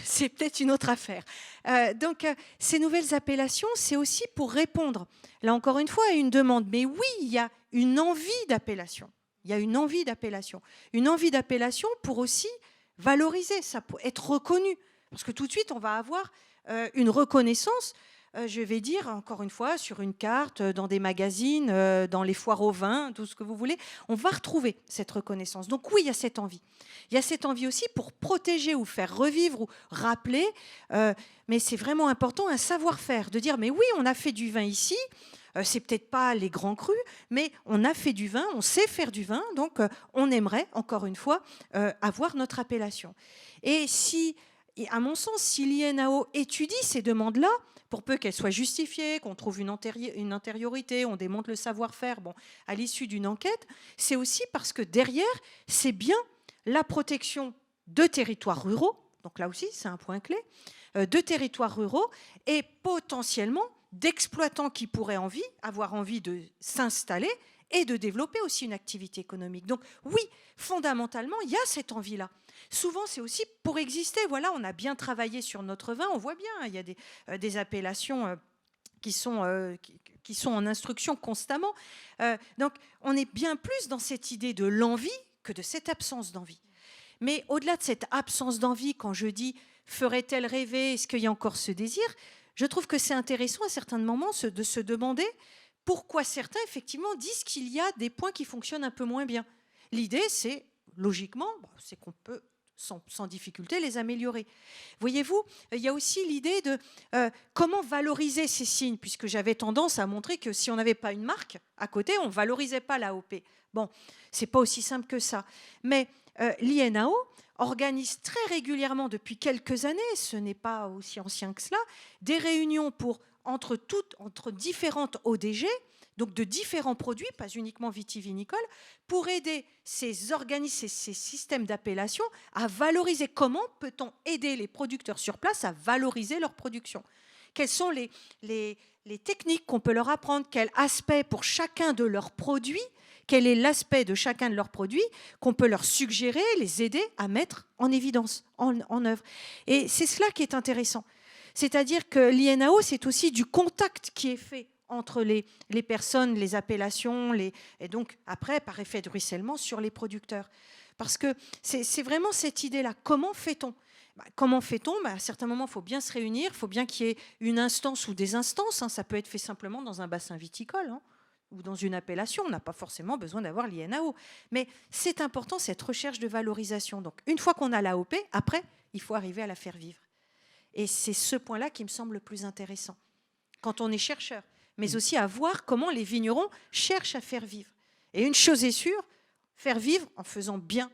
C'est peut-être une autre affaire. Donc, ces nouvelles appellations, c'est aussi pour répondre, là encore une fois, à une demande. Mais oui, il y a une envie d'appellation. Il y a une envie d'appellation. Une envie d'appellation pour aussi valoriser ça, pour être reconnu. Parce que tout de suite, on va avoir une reconnaissance je vais dire, encore une fois, sur une carte, dans des magazines, dans les foires au vin, tout ce que vous voulez, on va retrouver cette reconnaissance. Donc oui, il y a cette envie. Il y a cette envie aussi pour protéger ou faire revivre ou rappeler, mais c'est vraiment important, un savoir-faire, de dire, mais oui, on a fait du vin ici, c'est peut-être pas les grands crus, mais on a fait du vin, on sait faire du vin, donc on aimerait, encore une fois, avoir notre appellation. Et si, à mon sens, si l'INAO étudie ces demandes-là, pour peu qu'elles soient justifiées, qu'on trouve une antériorité, on démontre le savoir-faire, bon, à l'issue d'une enquête, c'est aussi parce que derrière, c'est bien la protection de territoires ruraux, donc là aussi, c'est un point clé, de territoires ruraux et potentiellement d'exploitants qui pourraient avoir envie de s'installer et de développer aussi une activité économique. Donc oui, fondamentalement, il y a cette envie-là. Souvent, c'est aussi pour exister. Voilà, on a bien travaillé sur notre vin, on voit bien, il y a des appellations qui sont en instruction constamment. Donc on est bien plus dans cette idée de l'envie que de cette absence d'envie. Mais au-delà de cette absence d'envie, quand je dis « ferait-elle rêver ? Est-ce qu'il y a encore ce désir ?» Je trouve que c'est intéressant à certains moments de se demander pourquoi certains, effectivement, disent qu'il y a des points qui fonctionnent un peu moins bien. L'idée, c'est, logiquement, c'est qu'on peut sans difficulté les améliorer. Voyez-vous, il y a aussi l'idée de comment valoriser ces signes, puisque j'avais tendance à montrer que si on n'avait pas une marque à côté, on ne valorisait pas l'AOP. Bon, c'est pas aussi simple que ça. Mais l'INAO organise très régulièrement depuis quelques années, ce n'est pas aussi ancien que cela, des réunions entre différentes ODG, donc de différents produits, pas uniquement vitivinicoles, pour aider ces organismes, ces systèmes d'appellation à valoriser. Comment peut-on aider les producteurs sur place à valoriser leur production ? Quelles sont les techniques qu'on peut leur apprendre ? Quel aspect pour chacun de leurs produits ? Quel est l'aspect de chacun de leurs produits qu'on peut leur suggérer, les aider à mettre en évidence, en œuvre. Et c'est cela qui est intéressant. C'est-à-dire que l'INAO, c'est aussi du contact qui est fait entre les personnes, les appellations, et donc après, par effet de ruissellement, sur les producteurs. Parce que c'est vraiment cette idée-là. Comment fait-on ? Comment fait-on ? À certains moments, il faut bien se réunir, il faut bien qu'il y ait une instance ou des instances. Ça peut être fait simplement dans un bassin viticole, ou dans une appellation, on n'a pas forcément besoin d'avoir l'INAO. Mais c'est important, cette recherche de valorisation. Donc, une fois qu'on a l'AOP, après, il faut arriver à la faire vivre. Et c'est ce point-là qui me semble le plus intéressant, quand on est chercheur, mais aussi à voir comment les vignerons cherchent à faire vivre. Et une chose est sûre, faire vivre en faisant bien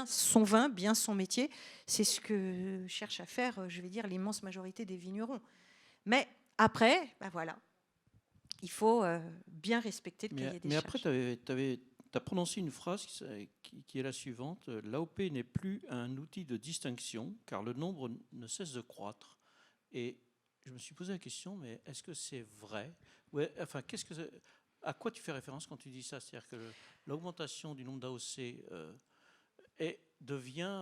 son vin, bien son métier, c'est ce que cherche à faire, je vais dire, l'immense majorité des vignerons. Mais après, voilà. Il faut bien respecter le cahier des charges. Mais après, tu as prononcé une phrase qui est la suivante. L'AOP n'est plus un outil de distinction car le nombre ne cesse de croître. Et je me suis posé la question, mais est-ce que c'est vrai ? Ouais, enfin, à quoi tu fais référence quand tu dis ça ? C'est-à-dire que l'augmentation du nombre d'AOC devient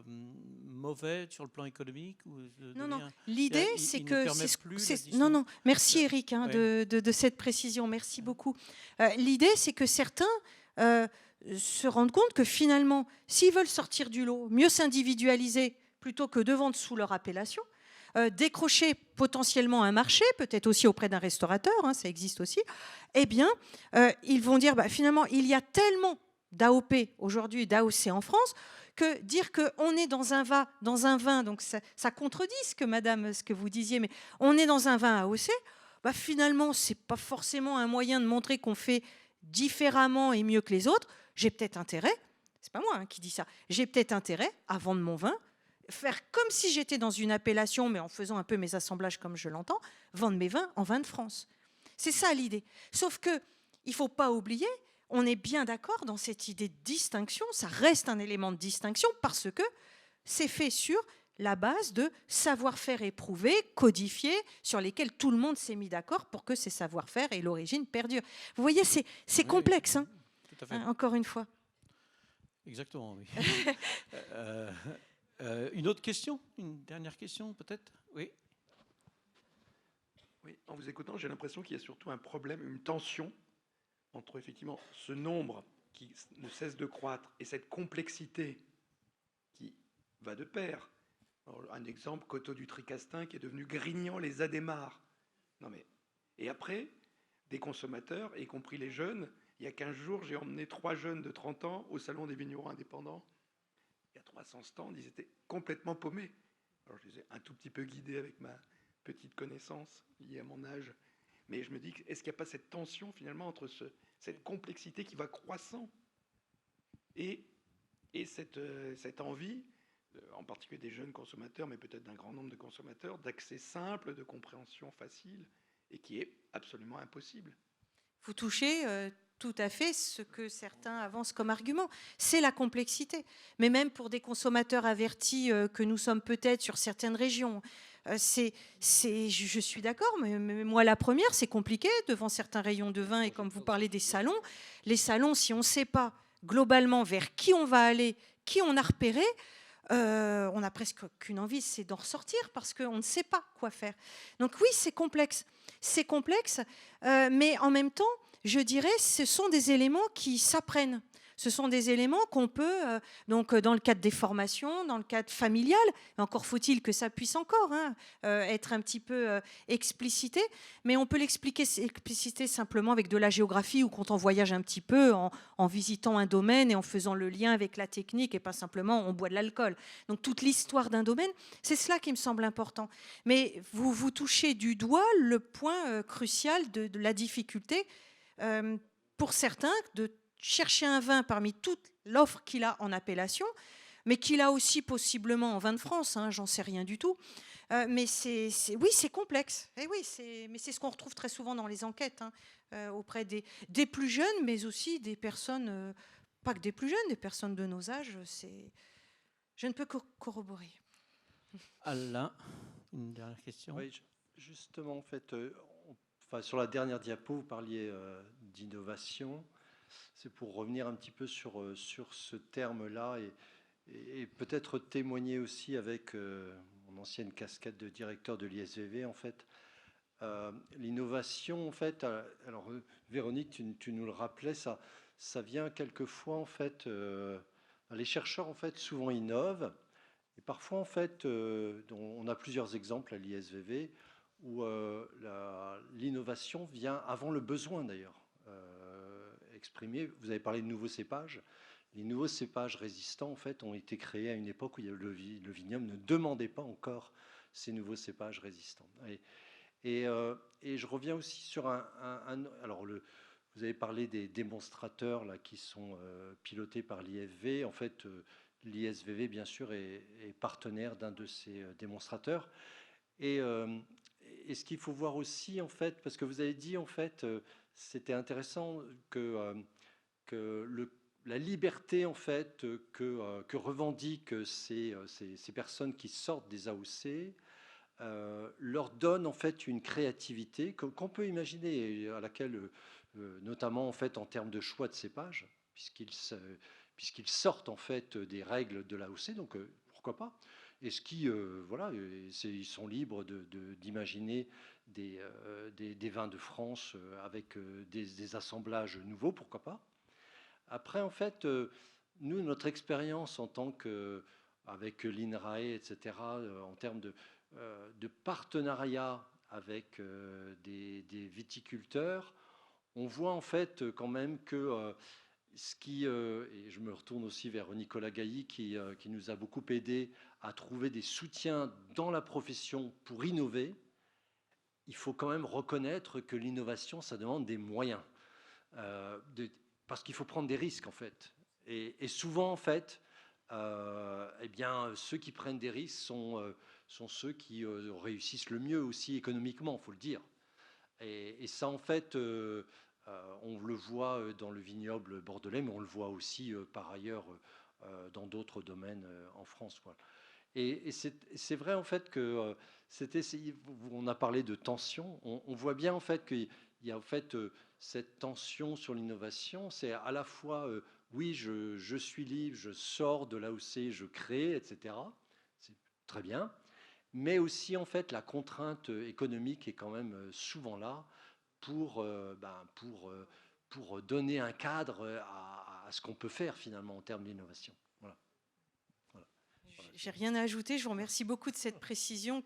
mauvais sur le plan économique ou Non. L'idée, c'est que... Non, merci Eric ouais. de cette précision. Merci beaucoup. L'idée, c'est que certains se rendent compte que finalement, s'ils veulent sortir du lot, mieux s'individualiser plutôt que de vendre sous leur appellation, décrocher potentiellement un marché, peut-être aussi auprès d'un restaurateur, ça existe aussi, eh bien, ils vont dire, finalement, il y a tellement d'AOP aujourd'hui, d'AOC en France, que dire qu'on est dans un vin, donc ça contredit ce que vous disiez, mais on est dans un vin AOC, finalement, ce n'est pas forcément un moyen de montrer qu'on fait différemment et mieux que les autres. J'ai peut-être intérêt, c'est pas moi qui dis ça, j'ai peut-être intérêt à vendre mon vin, faire comme si j'étais dans une appellation, mais en faisant un peu mes assemblages comme je l'entends, vendre mes vins en vin de France. C'est ça l'idée. Sauf qu'il ne faut pas oublier, on est bien d'accord dans cette idée de distinction, ça reste un élément de distinction parce que c'est fait sur la base de savoir-faire éprouvés, codifiés, sur lesquels tout le monde s'est mis d'accord pour que ces savoir-faire et l'origine perdurent. Vous voyez, c'est complexe, tout à fait. Encore une fois. Exactement, oui. Une autre question ? Une dernière question, peut-être ? Oui. Oui, en vous écoutant, j'ai l'impression qu'il y a surtout un problème, une tension entre effectivement ce nombre qui ne cesse de croître et cette complexité qui va de pair. Alors, un exemple, Coteau du Tricastin qui est devenu Grignan les Adhémars. Non mais, et après, des consommateurs, y compris les jeunes, il y a 15 jours, j'ai emmené 3 jeunes de 30 ans au Salon des vignerons indépendants. Il y a 300 stands, ils étaient complètement paumés. Alors je les ai un tout petit peu guidés avec ma petite connaissance liée à mon âge. Mais je me dis, est-ce qu'il n'y a pas cette tension finalement entre cette complexité qui va croissant et cette envie, en particulier des jeunes consommateurs, mais peut-être d'un grand nombre de consommateurs, d'accès simple, de compréhension facile, et qui est absolument impossible. Vous touchez tout à fait ce que certains avancent comme argument, c'est la complexité. Mais même pour des consommateurs avertis que nous sommes peut-être sur certaines régions, je suis d'accord, mais moi la première, c'est compliqué devant certains rayons de vin, et comme vous parlez des salons, les salons, si on ne sait pas globalement vers qui on va aller, qui on a repéré, on n'a presque qu'une envie, c'est d'en ressortir parce qu'on ne sait pas quoi faire. Donc oui, c'est complexe, mais en même temps, je dirais, ce sont des éléments qui s'apprennent. Ce sont des éléments qu'on peut, donc dans le cadre des formations, dans le cadre familial, encore faut-il que ça puisse encore être un petit peu explicité, mais on peut expliciter simplement avec de la géographie ou quand on voyage un petit peu en visitant un domaine et en faisant le lien avec la technique et pas simplement on boit de l'alcool. Donc toute l'histoire d'un domaine, c'est cela qui me semble important. Mais vous touchez du doigt le point crucial de la difficulté pour certains de chercher un vin parmi toute l'offre qu'il a en appellation, mais qu'il a aussi possiblement en vin de France, j'en sais rien du tout. Mais oui, c'est complexe. Et oui, mais c'est ce qu'on retrouve très souvent dans les enquêtes, auprès des plus jeunes, mais aussi des personnes, pas que des plus jeunes, des personnes de nos âges. Je ne peux que corroborer. Alain, une dernière question. Oui, justement, en fait, sur la dernière diapo, vous parliez d'innovation. C'est pour revenir un petit peu sur ce terme-là et peut-être témoigner aussi avec mon ancienne casquette de directeur de l'ISVV, en fait. L'innovation, en fait, alors Véronique, tu nous le rappelais, ça vient quelquefois, en fait, les chercheurs, en fait, souvent innovent, et parfois, en fait, on a plusieurs exemples à l'ISVV, où l'innovation vient avant le besoin, d'ailleurs. Exprimé. Vous avez parlé de nouveaux cépages. Les nouveaux cépages résistants, en fait, ont été créés à une époque où le vignoble ne demandait pas encore ces nouveaux cépages résistants. Et je reviens aussi sur alors, vous avez parlé des démonstrateurs là, qui sont pilotés par l'IFV. En fait, l'ISVV, bien sûr, est partenaire d'un de ces démonstrateurs. Et ce qu'il faut voir aussi, en fait, parce que vous avez dit, en fait, c'était intéressant que la liberté, en fait, que revendiquent ces personnes qui sortent des AOC leur donne, en fait, une créativité qu'on peut imaginer, à laquelle, notamment, en fait, en termes de choix de cépage, puisqu'ils sortent, en fait, des règles de l'AOC, donc pourquoi pas. Et ce qui, voilà, ils sont libres d'imaginer des vins de France avec des assemblages nouveaux, pourquoi pas. Après, en fait, nous, notre expérience en tant avec l'INRAE, etc., en termes de partenariat avec des viticulteurs, on voit en fait quand même que et je me retourne aussi vers Nicolas Gailly qui nous a beaucoup aidé à trouver des soutiens dans la profession pour innover. Il faut quand même reconnaître que l'innovation, ça demande des moyens, parce qu'il faut prendre des risques en fait. Et souvent en fait, eh bien, ceux qui prennent des risques sont ceux qui réussissent le mieux aussi économiquement, il faut le dire. Et ça en fait, on le voit dans le vignoble bordelais, mais on le voit aussi par ailleurs dans d'autres domaines en France. Voilà. Et c'est vrai en fait que on a parlé de tension. On voit bien en fait qu'il y a en fait cette tension sur l'innovation. C'est à la fois oui, je suis libre, je sors de l'AOC, je crée, etc. C'est très bien. Mais aussi en fait la contrainte économique est quand même souvent là pour donner un cadre à ce qu'on peut faire finalement en termes d'innovation. Voilà. J'ai rien à ajouter. Je vous remercie beaucoup de cette précision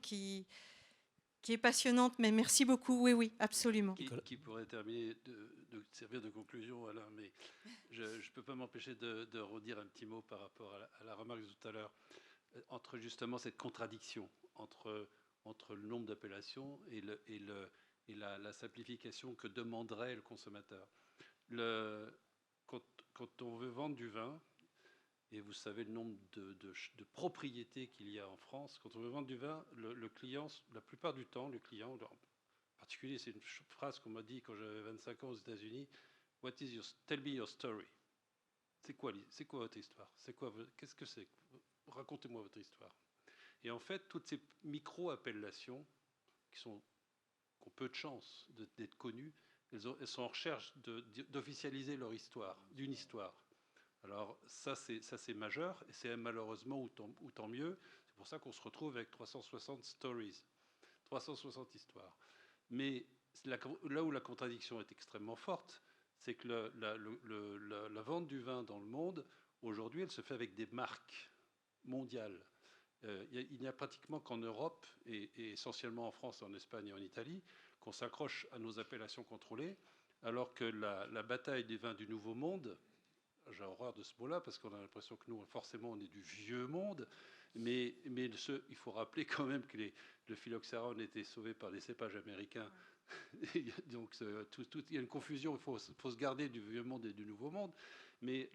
qui est passionnante, mais merci beaucoup. Oui, oui, absolument. Qui pourrait terminer, de servir de conclusion, Alain, mais je ne peux pas m'empêcher de redire un petit mot par rapport à la remarque de tout à l'heure, entre justement cette contradiction entre le nombre d'appellations et la simplification que demanderait le consommateur. Quand on veut vendre du vin, et vous savez le nombre de propriétés qu'il y a en France, quand on veut vendre du vin, le client, la plupart du temps, le client, en particulier, c'est une phrase qu'on m'a dit quand j'avais 25 ans aux États-Unis, Tell me your story. C'est quoi votre histoire? Qu'est-ce que c'est? Racontez-moi votre histoire. Et en fait, toutes ces micro-appellations qui ont peu de chance d'être connues, elles sont en recherche d'officialiser leur histoire, d'une histoire. Alors ça c'est majeur, et c'est malheureusement, ou tant mieux, c'est pour ça qu'on se retrouve avec 360 stories, 360 histoires. Mais là où la contradiction est extrêmement forte, c'est que la vente du vin dans le monde, aujourd'hui, elle se fait avec des marques mondiales. Il n'y a pratiquement qu'en Europe, et essentiellement en France, en Espagne et en Italie, qu'on s'accroche à nos appellations contrôlées, alors que la bataille des vins du Nouveau Monde, j'ai horreur de ce mot-là, parce qu'on a l'impression que nous, forcément, on est du vieux monde, mais il faut rappeler quand même que le phylloxéron a été sauvé par des cépages américains. Donc il y a une confusion, il faut se garder du vieux monde et du nouveau monde, mais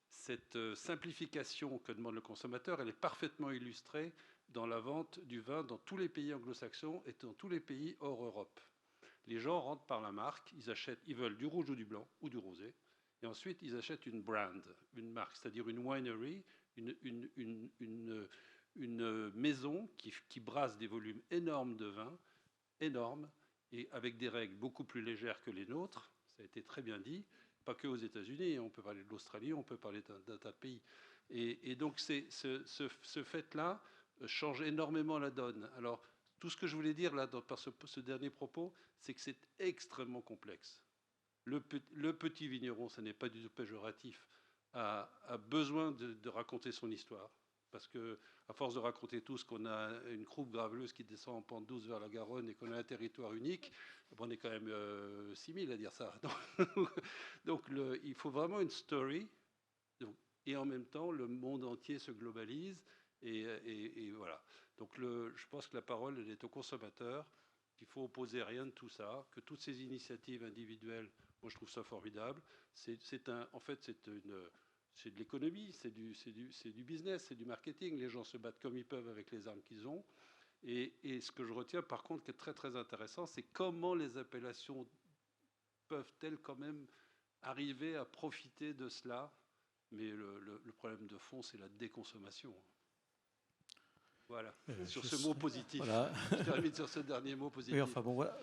cette simplification que demande le consommateur, elle est parfaitement illustrée dans la vente du vin dans tous les pays anglo-saxons et dans tous les pays hors Europe. Les gens rentrent par la marque, ils veulent du rouge ou du blanc ou du rosé, et ensuite ils achètent une brand, une marque, c'est-à-dire une winery, une maison qui brasse des volumes énormes de vin, énormes, et avec des règles beaucoup plus légères que les nôtres, ça a été très bien dit, pas que aux États-Unis, on peut parler de l'Australie, on peut parler d'un tas de pays. Et donc ce fait-là change énormément la donne. Alors, tout ce que je voulais dire là par ce dernier propos, c'est que c'est extrêmement complexe. Le petit vigneron, ce n'est pas du tout péjoratif, a besoin de raconter son histoire. Parce qu'à force de raconter tous qu'on a une croupe graveleuse qui descend en pente douce vers la Garonne et qu'on a un territoire unique, on est quand même 6000 à dire ça. Donc il faut vraiment une story. Et en même temps, le monde entier se globalise. Et voilà. Donc je pense que la parole, elle est au consommateur, qu'il faut opposer rien de tout ça, que toutes ces initiatives individuelles, moi je trouve ça formidable. En fait, c'est de l'économie, c'est du business, c'est du marketing. Les gens se battent comme ils peuvent avec les armes qu'ils ont. Et ce que je retiens par contre qui est très très intéressant, c'est comment les appellations peuvent-elles quand même arriver à profiter de cela. Mais le problème de fond, c'est la déconsommation. Voilà, sur ce mot positif. Voilà. Je termine sur ce dernier mot positif. Oui, enfin bon, voilà.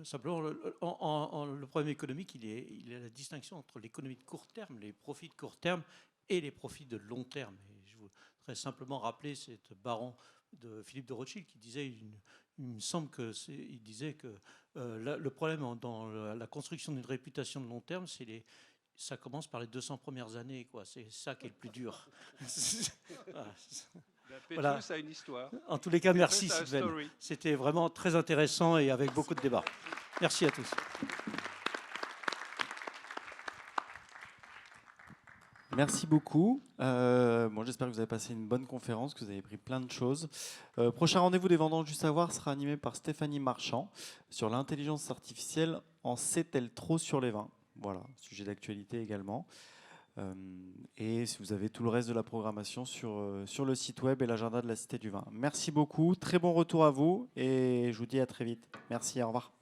Simplement, le problème économique, il y a la distinction entre l'économie de court terme, les profits de court terme et les profits de long terme. Et je voudrais simplement rappeler cet baron de Philippe de Rothschild qui disait, il me semble il disait que le problème dans la construction d'une réputation de long terme, ça commence par les 200 premières années, quoi. C'est ça qui est le plus dur. Voilà. Pétrus a une histoire. En tous les cas, merci Sylvain. C'était vraiment très intéressant et avec beaucoup de débats. Merci à tous. Merci beaucoup. J'espère que vous avez passé une bonne conférence, que vous avez pris plein de choses. Prochain rendez-vous des Vendanges du Savoir sera animé par Stéphanie Marchand sur l'intelligence artificielle. En sait-elle trop sur les vins? Voilà, sujet d'actualité également. Et si vous avez tout le reste de la programmation sur le site web et l'agenda de la Cité du Vin. Merci beaucoup, très bon retour à vous et je vous dis à très vite. Merci, au revoir.